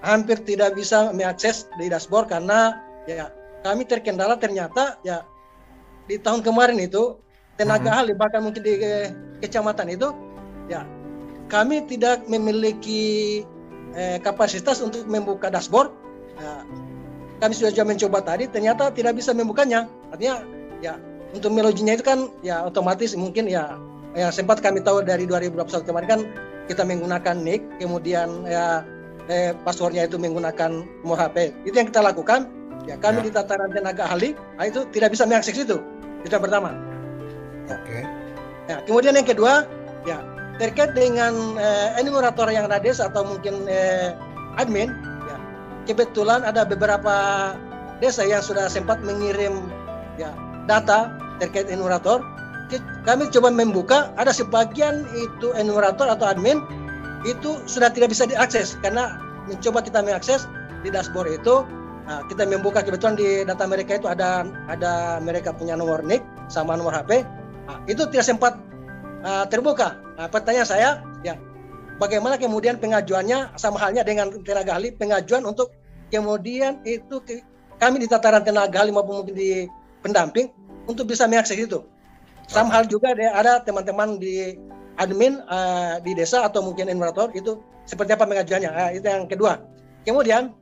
hampir tidak bisa mengakses di dashboard karena ya kami terkendala ternyata ya di tahun kemarin itu tenaga ahli bahkan mungkin di kecamatan itu ya kami tidak memiliki kapasitas untuk membuka dashboard. Kami sudah mencoba tadi, ternyata tidak bisa membukanya. Artinya ya untuk meloginya itu kan ya otomatis mungkin ya yang sempat kami tahu dari 2021 kemarin kan kita menggunakan nick, kemudian ya passwordnya itu menggunakan nomor HP. Itu yang kita lakukan. Ya kami di tataran tenaga ahli itu tidak bisa mengakses itu. Itu yang pertama. Oke. Ya, kemudian yang kedua ya terkait dengan enumerator yang ada desa atau mungkin admin. Kebetulan ada beberapa desa yang sudah sempat mengirim ya, data terkait enumerator. Kami coba membuka, ada sebagian itu enumerator atau admin itu sudah tidak bisa diakses karena mencoba kita mengakses di dashboard itu. Kita membuka, kebetulan di data mereka itu ada mereka punya nomor NIK sama nomor HP. Itu tidak sempat terbuka. Pertanyaan saya ya, bagaimana kemudian pengajuannya sama halnya dengan tenaga ahli, pengajuan untuk kemudian itu kami di tataran tenaga ahli maupun mungkin di pendamping untuk bisa mengakses itu. Sama hal juga ada teman-teman di admin di desa atau mungkin enumerator itu seperti apa pengajuannya. Itu yang kedua. Kemudian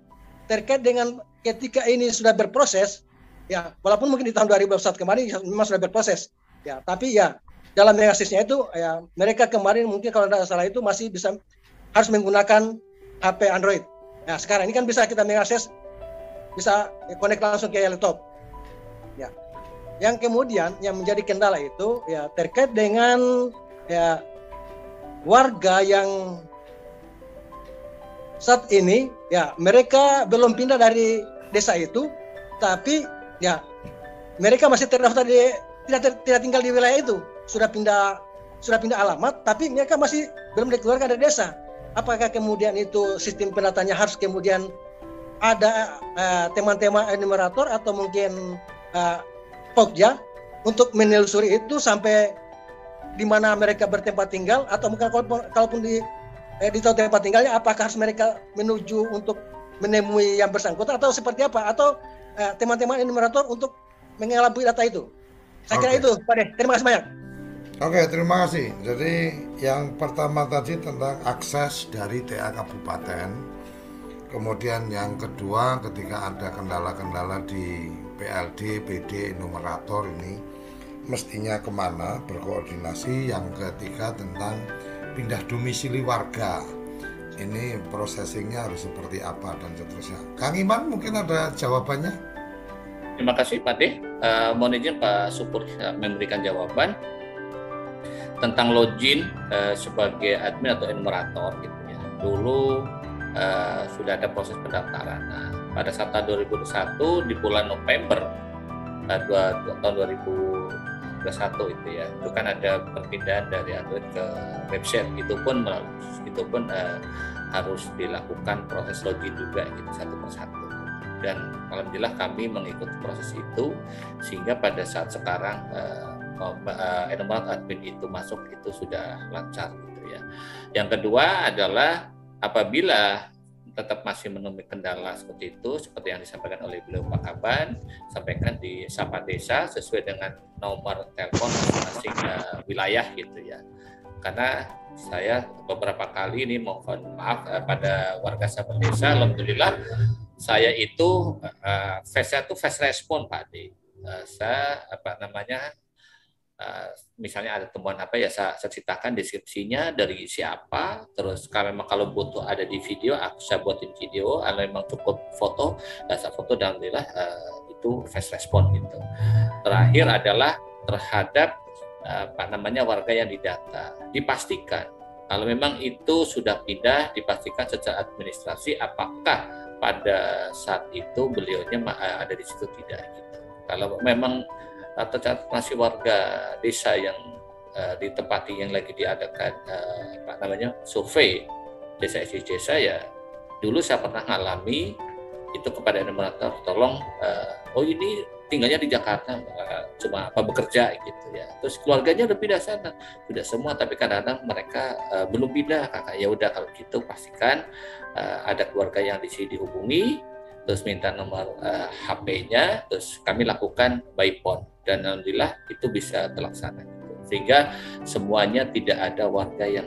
terkait dengan ketika ini sudah berproses, ya walaupun mungkin di tahun 2021 kemarin memang sudah berproses, ya tapi ya dalam mengaksesnya itu ya mereka kemarin mungkin kalau tidak salah itu masih bisa harus menggunakan HP Android. Nah sekarang ini kan bisa kita mengakses, bisa connect langsung ke laptop. Ya. Yang kemudian yang menjadi kendala itu ya terkait dengan ya warga yang saat ini ya mereka belum pindah dari desa itu, tapi ya mereka masih terdaftar di tidak tinggal di wilayah itu. Sudah pindah alamat, tapi mereka masih belum dikeluarkan dari desa. Apakah kemudian itu sistem pendataannya harus kemudian ada teman-teman enumerator atau mungkin Pokja untuk menelusuri itu sampai di mana mereka bertempat tinggal, atau mungkin kalaupun di tahu tempat tinggalnya, apakah harus mereka menuju untuk menemui yang bersangkutan atau seperti apa, atau teman-teman enumerator untuk mengelabui data itu. Saya kira itu, Pak De. Terima kasih banyak. Oke, terima kasih. Jadi yang pertama tadi tentang akses dari TA Kabupaten. Kemudian yang kedua ketika ada kendala-kendala di PLD, PD, enumerator ini mestinya kemana berkoordinasi. Yang ketiga tentang pindah domisili warga. Ini processingnya harus seperti apa dan seterusnya. Kang Iman mungkin ada jawabannya? Terima kasih Pak De. Mohon izin Pak Supur memberikan jawaban tentang login sebagai admin atau enumerator gitu ya. Dulu sudah ada proses pendaftaran. Nah, pada saat tahun 2021 di bulan November tahun 2021 itu ya, itu kan ada perpindahan dari Android ke website. Itu pun harus dilakukan proses login juga gitu satu persatu. Dan alhamdulillah kami mengikuti proses itu sehingga pada saat sekarang enumerator admin itu masuk itu sudah lancar gitu ya. Yang kedua adalah apabila tetap masih menemui kendala seperti itu, seperti yang disampaikan oleh beliau Pak Kaban, sampaikan di Sapa Desa sesuai dengan nomor telepon masing-masing wilayah gitu ya. Karena saya beberapa kali ini mohon maaf pada warga Sapa Desa, alhamdulillah saya itu fast respon Pak De. Saya misalnya ada temuan apa ya saya ceritakan deskripsinya dari siapa, terus kalau memang kalau butuh ada di video saya buatin video, kalau memang cukup foto saya foto, dan alhamdulillah itu fast respon gitu. Terakhir adalah terhadap warga yang didata, dipastikan kalau memang itu sudah pindah, dipastikan secara administrasi apakah pada saat itu beliaunya ada di situ tidak gitu. Kalau memang tercatat masih warga desa yang ditempati yang lagi diadakan survei desa SDG saya, dulu saya pernah ngalami itu kepada enumerator, tolong ini tinggalnya di Jakarta, cuma bekerja gitu ya, terus keluarganya udah pindah sana, sudah semua, tapi kadang-kadang mereka belum pindah, kakak. Ya udah kalau gitu pastikan ada keluarga yang di sini dihubungi, terus minta nomor HP-nya, terus kami lakukan by phone, dan alhamdulillah itu bisa terlaksana gitu. Sehingga semuanya tidak ada warga yang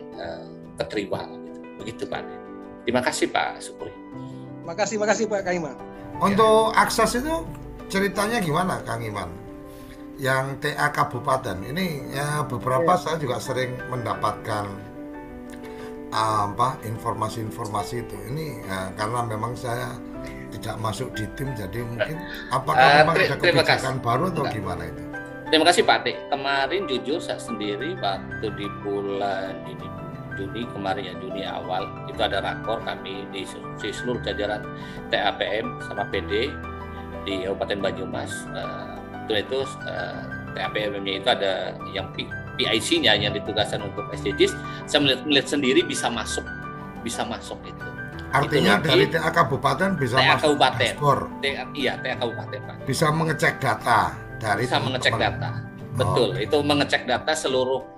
keterima gitu. Begitu Pak. Terima kasih Pak Supri. Makasih Pak Kang Iman. Untuk akses itu ceritanya gimana Kang Iman? Yang TA Kabupaten ini ya beberapa saya juga sering mendapatkan informasi-informasi itu. Ini karena memang saya tidak masuk di tim, jadi mungkin apakah memang ada kebijakan baru atau gimana itu? Terima kasih Pak Ade. Kemarin jujur saya sendiri waktu di bulan ini Juni kemarin ya, Juni awal itu ada rakor kami di seluruh jajaran TAPM sama PD di Kabupaten Banyumas. Itu TAPM-nya itu ada yang PIC-nya yang ditugaskan untuk SDGs. Saya melihat sendiri bisa masuk itu. Artinya itu dari TA Kabupaten bisa masuk ekspor. Iya, TA Kabupaten Pak. Bisa mengecek data dari bisa mengecek data. Betul, itu mengecek data seluruh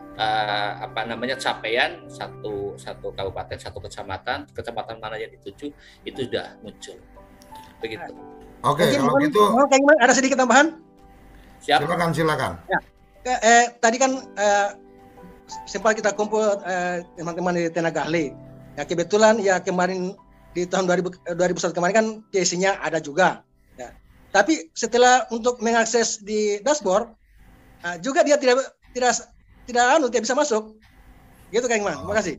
capaian satu kabupaten, satu kecamatan mana yang dituju itu sudah muncul. Begitu. Oke, kalau gitu ada sedikit tambahan? Silakan. Ya. Tadi kan sempat kita kumpul teman-teman di Tenaga Ahli. Ya kebetulan ya kemarin di tahun 2001 kemarin kan TC-nya ada juga. Ya. Tapi setelah untuk mengakses di dashboard juga dia tidak bisa masuk. Gitu Kang Iman. Terima kasih.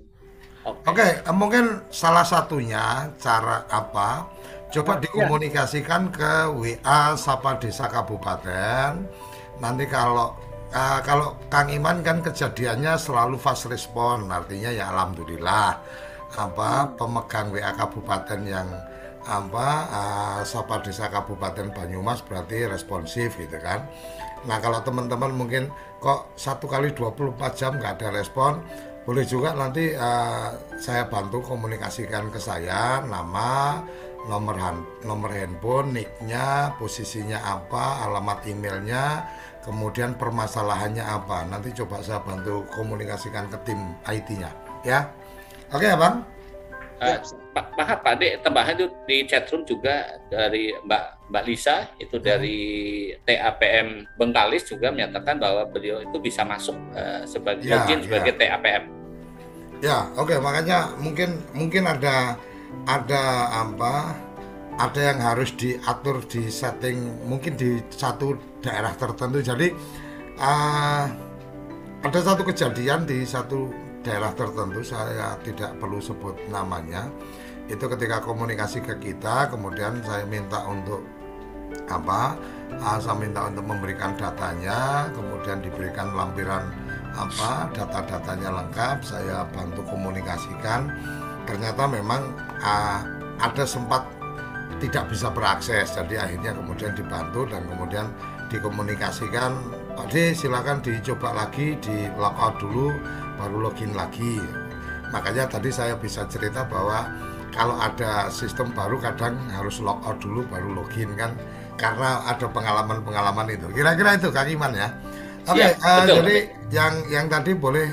Oke, mungkin salah satunya cara apa? Coba dikomunikasikan ke WA Sapa Desa Kabupaten. Nanti kalau Kang Iman kan kejadiannya selalu fast respon, artinya ya alhamdulillah pemegang WA Kabupaten yang Sapa Desa Kabupaten Banyumas berarti responsif gitu kan. Nah kalau teman-teman mungkin kok 1 kali 24 jam nggak ada respon, boleh juga nanti saya bantu komunikasikan ke saya nama, nomor handphone, nick-nya, posisinya apa, alamat emailnya, kemudian permasalahannya apa. Nanti coba saya bantu komunikasikan ke tim IT-nya ya. Oke ya Bang? Pak Ade, tambahan itu di chatroom juga dari Mbak Lisa itu dari TAPM Bengkalis juga menyatakan bahwa beliau itu bisa masuk sebagai sebagai TAPM. Ya, oke, makanya mungkin ada yang harus diatur di setting mungkin di satu daerah tertentu. Jadi ada satu kejadian di satu daerah tertentu, saya tidak perlu sebut namanya, itu ketika komunikasi ke kita, kemudian saya minta untuk saya minta untuk memberikan datanya, kemudian diberikan lampiran data-datanya lengkap, saya bantu komunikasikan. Ternyata memang ada sempat tidak bisa berakses, jadi akhirnya kemudian dibantu dan kemudian dikomunikasikan, Pak D silakan dicoba lagi, di logout dulu baru login lagi. Makanya tadi saya bisa cerita bahwa kalau ada sistem baru kadang harus logout dulu baru login kan, karena ada pengalaman itu. Kira-kira itu Kang Iman ya. Oke, jadi yang tadi boleh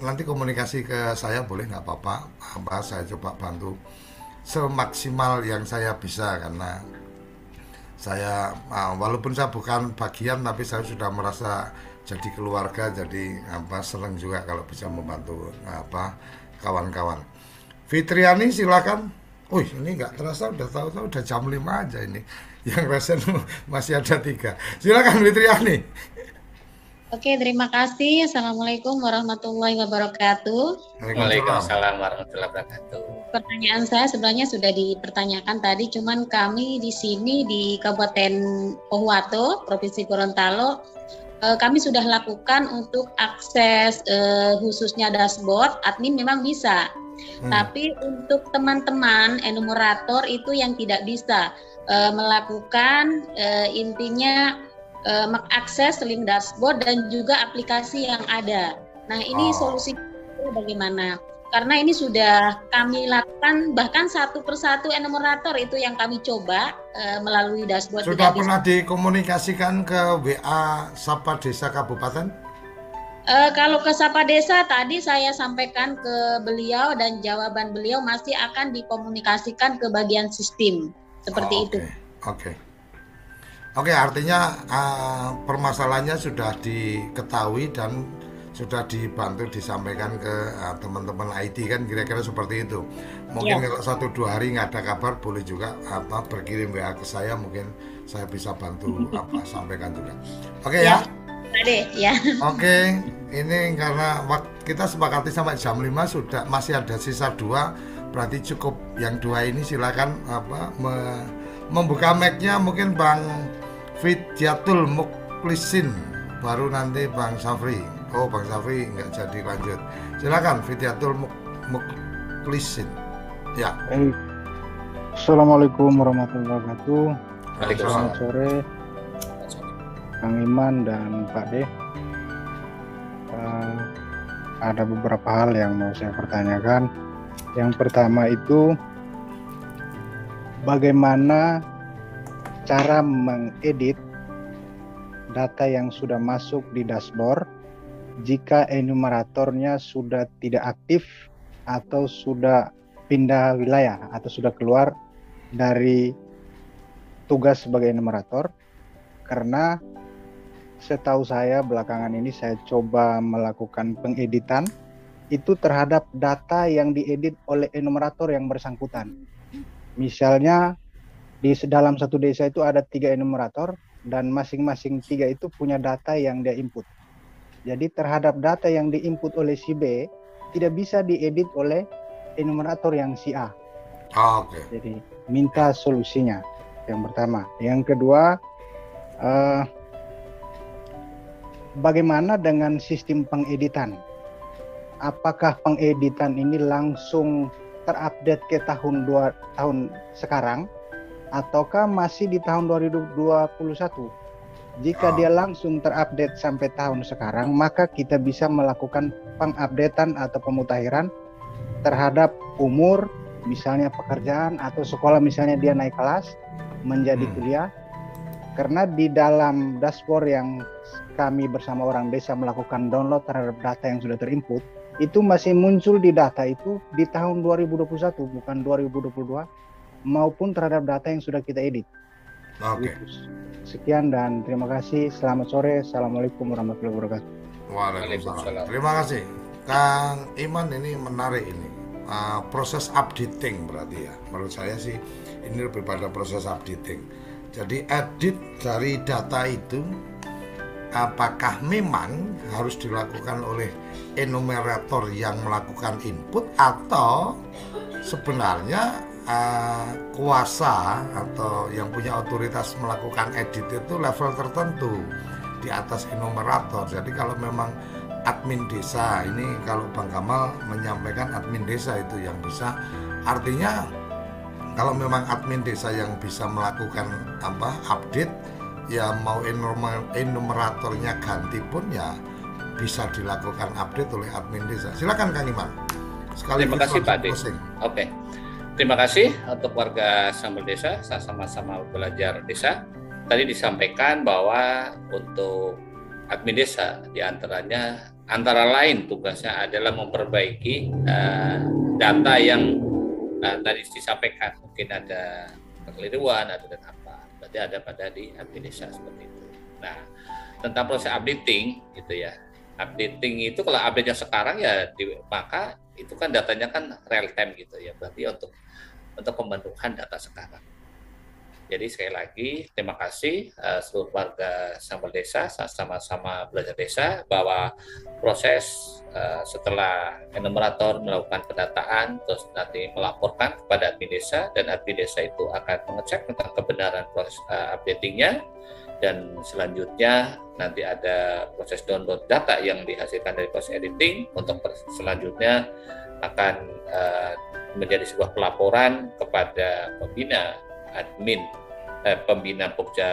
nanti komunikasi ke saya boleh nggak apa-apa, saya coba bantu semaksimal yang saya bisa, karena saya walaupun saya bukan bagian tapi saya sudah merasa jadi keluarga, jadi senang juga kalau bisa membantu kawan-kawan. Fitriani silakan. Ini nggak terasa udah tahu-tahu udah jam 5 aja ini. Yang resen masih ada 3. Silakan Fitriani. Oke, terima kasih. Assalamualaikum warahmatullahi wabarakatuh. Waalaikumsalam warahmatullahi wabarakatuh. Pertanyaan saya sebenarnya sudah dipertanyakan tadi, cuman kami di sini di Kabupaten Pohuwato, Provinsi Gorontalo, kami sudah lakukan untuk akses khususnya dashboard, admin memang bisa. Tapi untuk teman-teman enumerator itu yang tidak bisa melakukan intinya mengakses link dashboard dan juga aplikasi yang ada. Nah, ini solusinya bagaimana? Karena ini sudah kami lakukan, bahkan satu persatu enumerator itu yang kami coba melalui dashboard. Sudah pernah dikomunikasikan ke WA Sapa Desa Kabupaten? Kalau ke Sapa Desa tadi saya sampaikan ke beliau dan jawaban beliau masih akan dikomunikasikan ke bagian sistem seperti itu. Oke, artinya permasalahannya sudah diketahui dan sudah dibantu disampaikan ke teman-teman IT kan, kira-kira seperti itu. Mungkin kalau 1-2 hari nggak ada kabar, boleh juga berkirim WA ke saya, mungkin saya bisa bantu sampaikan juga. Oke ya. Ya. Oke, ini karena kita sepakati sampai jam 5 sudah, masih ada sisa 2, berarti cukup yang 2 ini. Silakan membuka mic-nya, mungkin Bang Fidiatul Muklisin, baru nanti Bang Safri. Oh, Bang Safri nggak jadi lanjut. Silakan Fidiatul Muklisin. Ya. Assalamualaikum warahmatullahi wabarakatuh. Waalaikumsalam. Selamat sore Kang Iman dan Pak De. Ada beberapa hal yang mau saya pertanyakan. Yang pertama itu, bagaimana cara mengedit data yang sudah masuk di dashboard jika enumeratornya sudah tidak aktif atau sudah pindah wilayah atau sudah keluar dari tugas sebagai enumerator? Karena setahu saya belakangan ini saya coba melakukan pengeditan itu terhadap data yang diedit oleh enumerator yang bersangkutan. Misalnya di dalam satu desa itu ada 3 enumerator dan masing-masing 3 itu punya data yang dia input. Jadi terhadap data yang diinput oleh si B tidak bisa diedit oleh enumerator yang si A. Jadi minta solusinya, yang pertama. Yang kedua, bagaimana dengan sistem pengeditan? Apakah pengeditan ini langsung terupdate ke tahun sekarang ataukah masih di tahun 2021? Jika dia langsung terupdate sampai tahun sekarang, maka kita bisa melakukan pengupdatean atau pemutakhiran terhadap umur, misalnya pekerjaan atau sekolah, misalnya dia naik kelas menjadi kuliah. Karena di dalam dashboard yang kami bersama orang desa melakukan download terhadap data yang sudah terinput, itu masih muncul di data itu di tahun 2021, bukan 2022, maupun terhadap data yang sudah kita edit. Sekian dan terima kasih. Selamat sore. Assalamualaikum warahmatullahi wabarakatuh. Waalaikumsalam. Terima kasih. Kang Iman, ini menarik ini. Proses updating berarti ya. Menurut saya sih ini lebih pada proses updating. Jadi edit dari data itu apakah memang harus dilakukan oleh enumerator yang melakukan input atau sebenarnya kuasa atau yang punya otoritas melakukan edit itu level tertentu di atas enumerator. Jadi kalau memang admin desa, ini kalau Bang Kamal menyampaikan admin desa itu yang bisa, artinya kalau memang admin desa yang bisa melakukan update, ya mau enumeratornya ganti pun ya bisa dilakukan update oleh admin desa. Silakan Kang Iman. Terima kasih Pak De. Oke. Terima kasih untuk warga Sambal Desa, sama-sama belajar desa. Tadi disampaikan bahwa untuk admin desa diantaranya antara lain tugasnya adalah memperbaiki data yang tadi disampaikan, mungkin ada kekeliruan atau dan apa, berarti ada pada di admin desa seperti itu. Nah, tentang proses updating gitu ya, updating itu kalau update-nya sekarang ya maka itu kan datanya kan real time gitu ya, berarti untuk pembentukan data sekarang. Jadi sekali lagi terima kasih seluruh warga Sambal Desa, sama-sama belajar desa, bahwa proses setelah enumerator melakukan pendataan terus nanti melaporkan kepada admin desa, dan admin desa itu akan mengecek tentang kebenaran proses updatingnya, dan selanjutnya nanti ada proses download data yang dihasilkan dari proses editing. Untuk selanjutnya akan menjadi sebuah pelaporan kepada pembina Pokja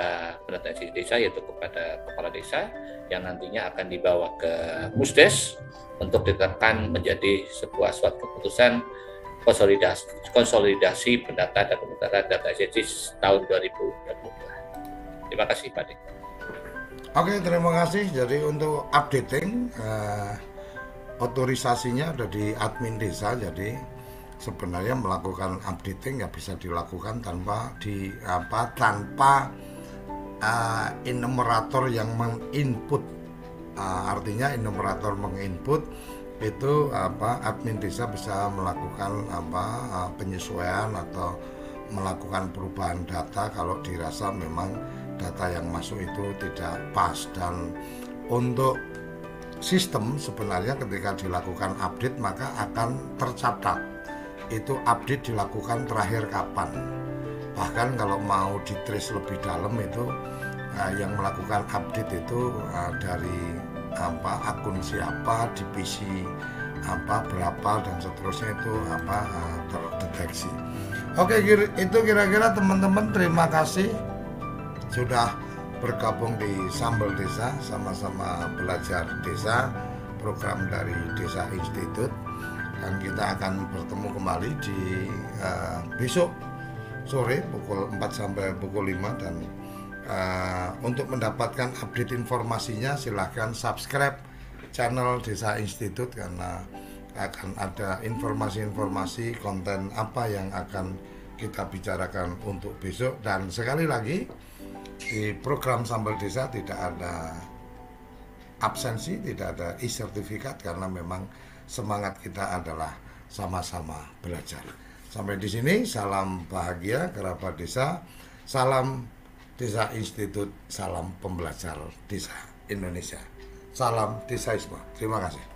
Pendataan SDGs Desa, yaitu kepada kepala desa, yang nantinya akan dibawa ke Musdes untuk ditetapkan menjadi sebuah suatu keputusan konsolidasi pendataan dan pemutaran data SDGs tahun 2022. Terima kasih Pak Dik. Oke, terima kasih. Jadi untuk updating otorisasinya ada di admin desa, jadi sebenarnya melakukan updating nggak bisa dilakukan tanpa enumerator yang menginput. Artinya enumerator menginput itu admin desa bisa melakukan penyesuaian atau melakukan perubahan data kalau dirasa memang data yang masuk itu tidak pas. Dan untuk sistem sebenarnya ketika dilakukan update maka akan tercatat itu update dilakukan terakhir kapan. Bahkan kalau mau ditrace lebih dalam itu yang melakukan update itu dari akun siapa, di PC berapa, dan seterusnya itu terdeteksi. Oke, itu kira-kira teman-teman. Terima kasih sudah bergabung di Sambal Desa, sama-sama belajar desa, program dari Desa Institute. Dan kita akan bertemu kembali di besok sore pukul 4 sampai pukul 5. Dan untuk mendapatkan update informasinya silahkan subscribe channel Desa Institute, karena akan ada informasi-informasi konten apa yang akan kita bicarakan untuk besok. Dan sekali lagi, di program Sambal Desa tidak ada absensi, tidak ada e-sertifikat, karena memang semangat kita adalah sama-sama belajar. Sampai di sini, salam bahagia kerabat desa, salam Desa Institute, salam pembelajar desa Indonesia, salam desaisme. Terima kasih.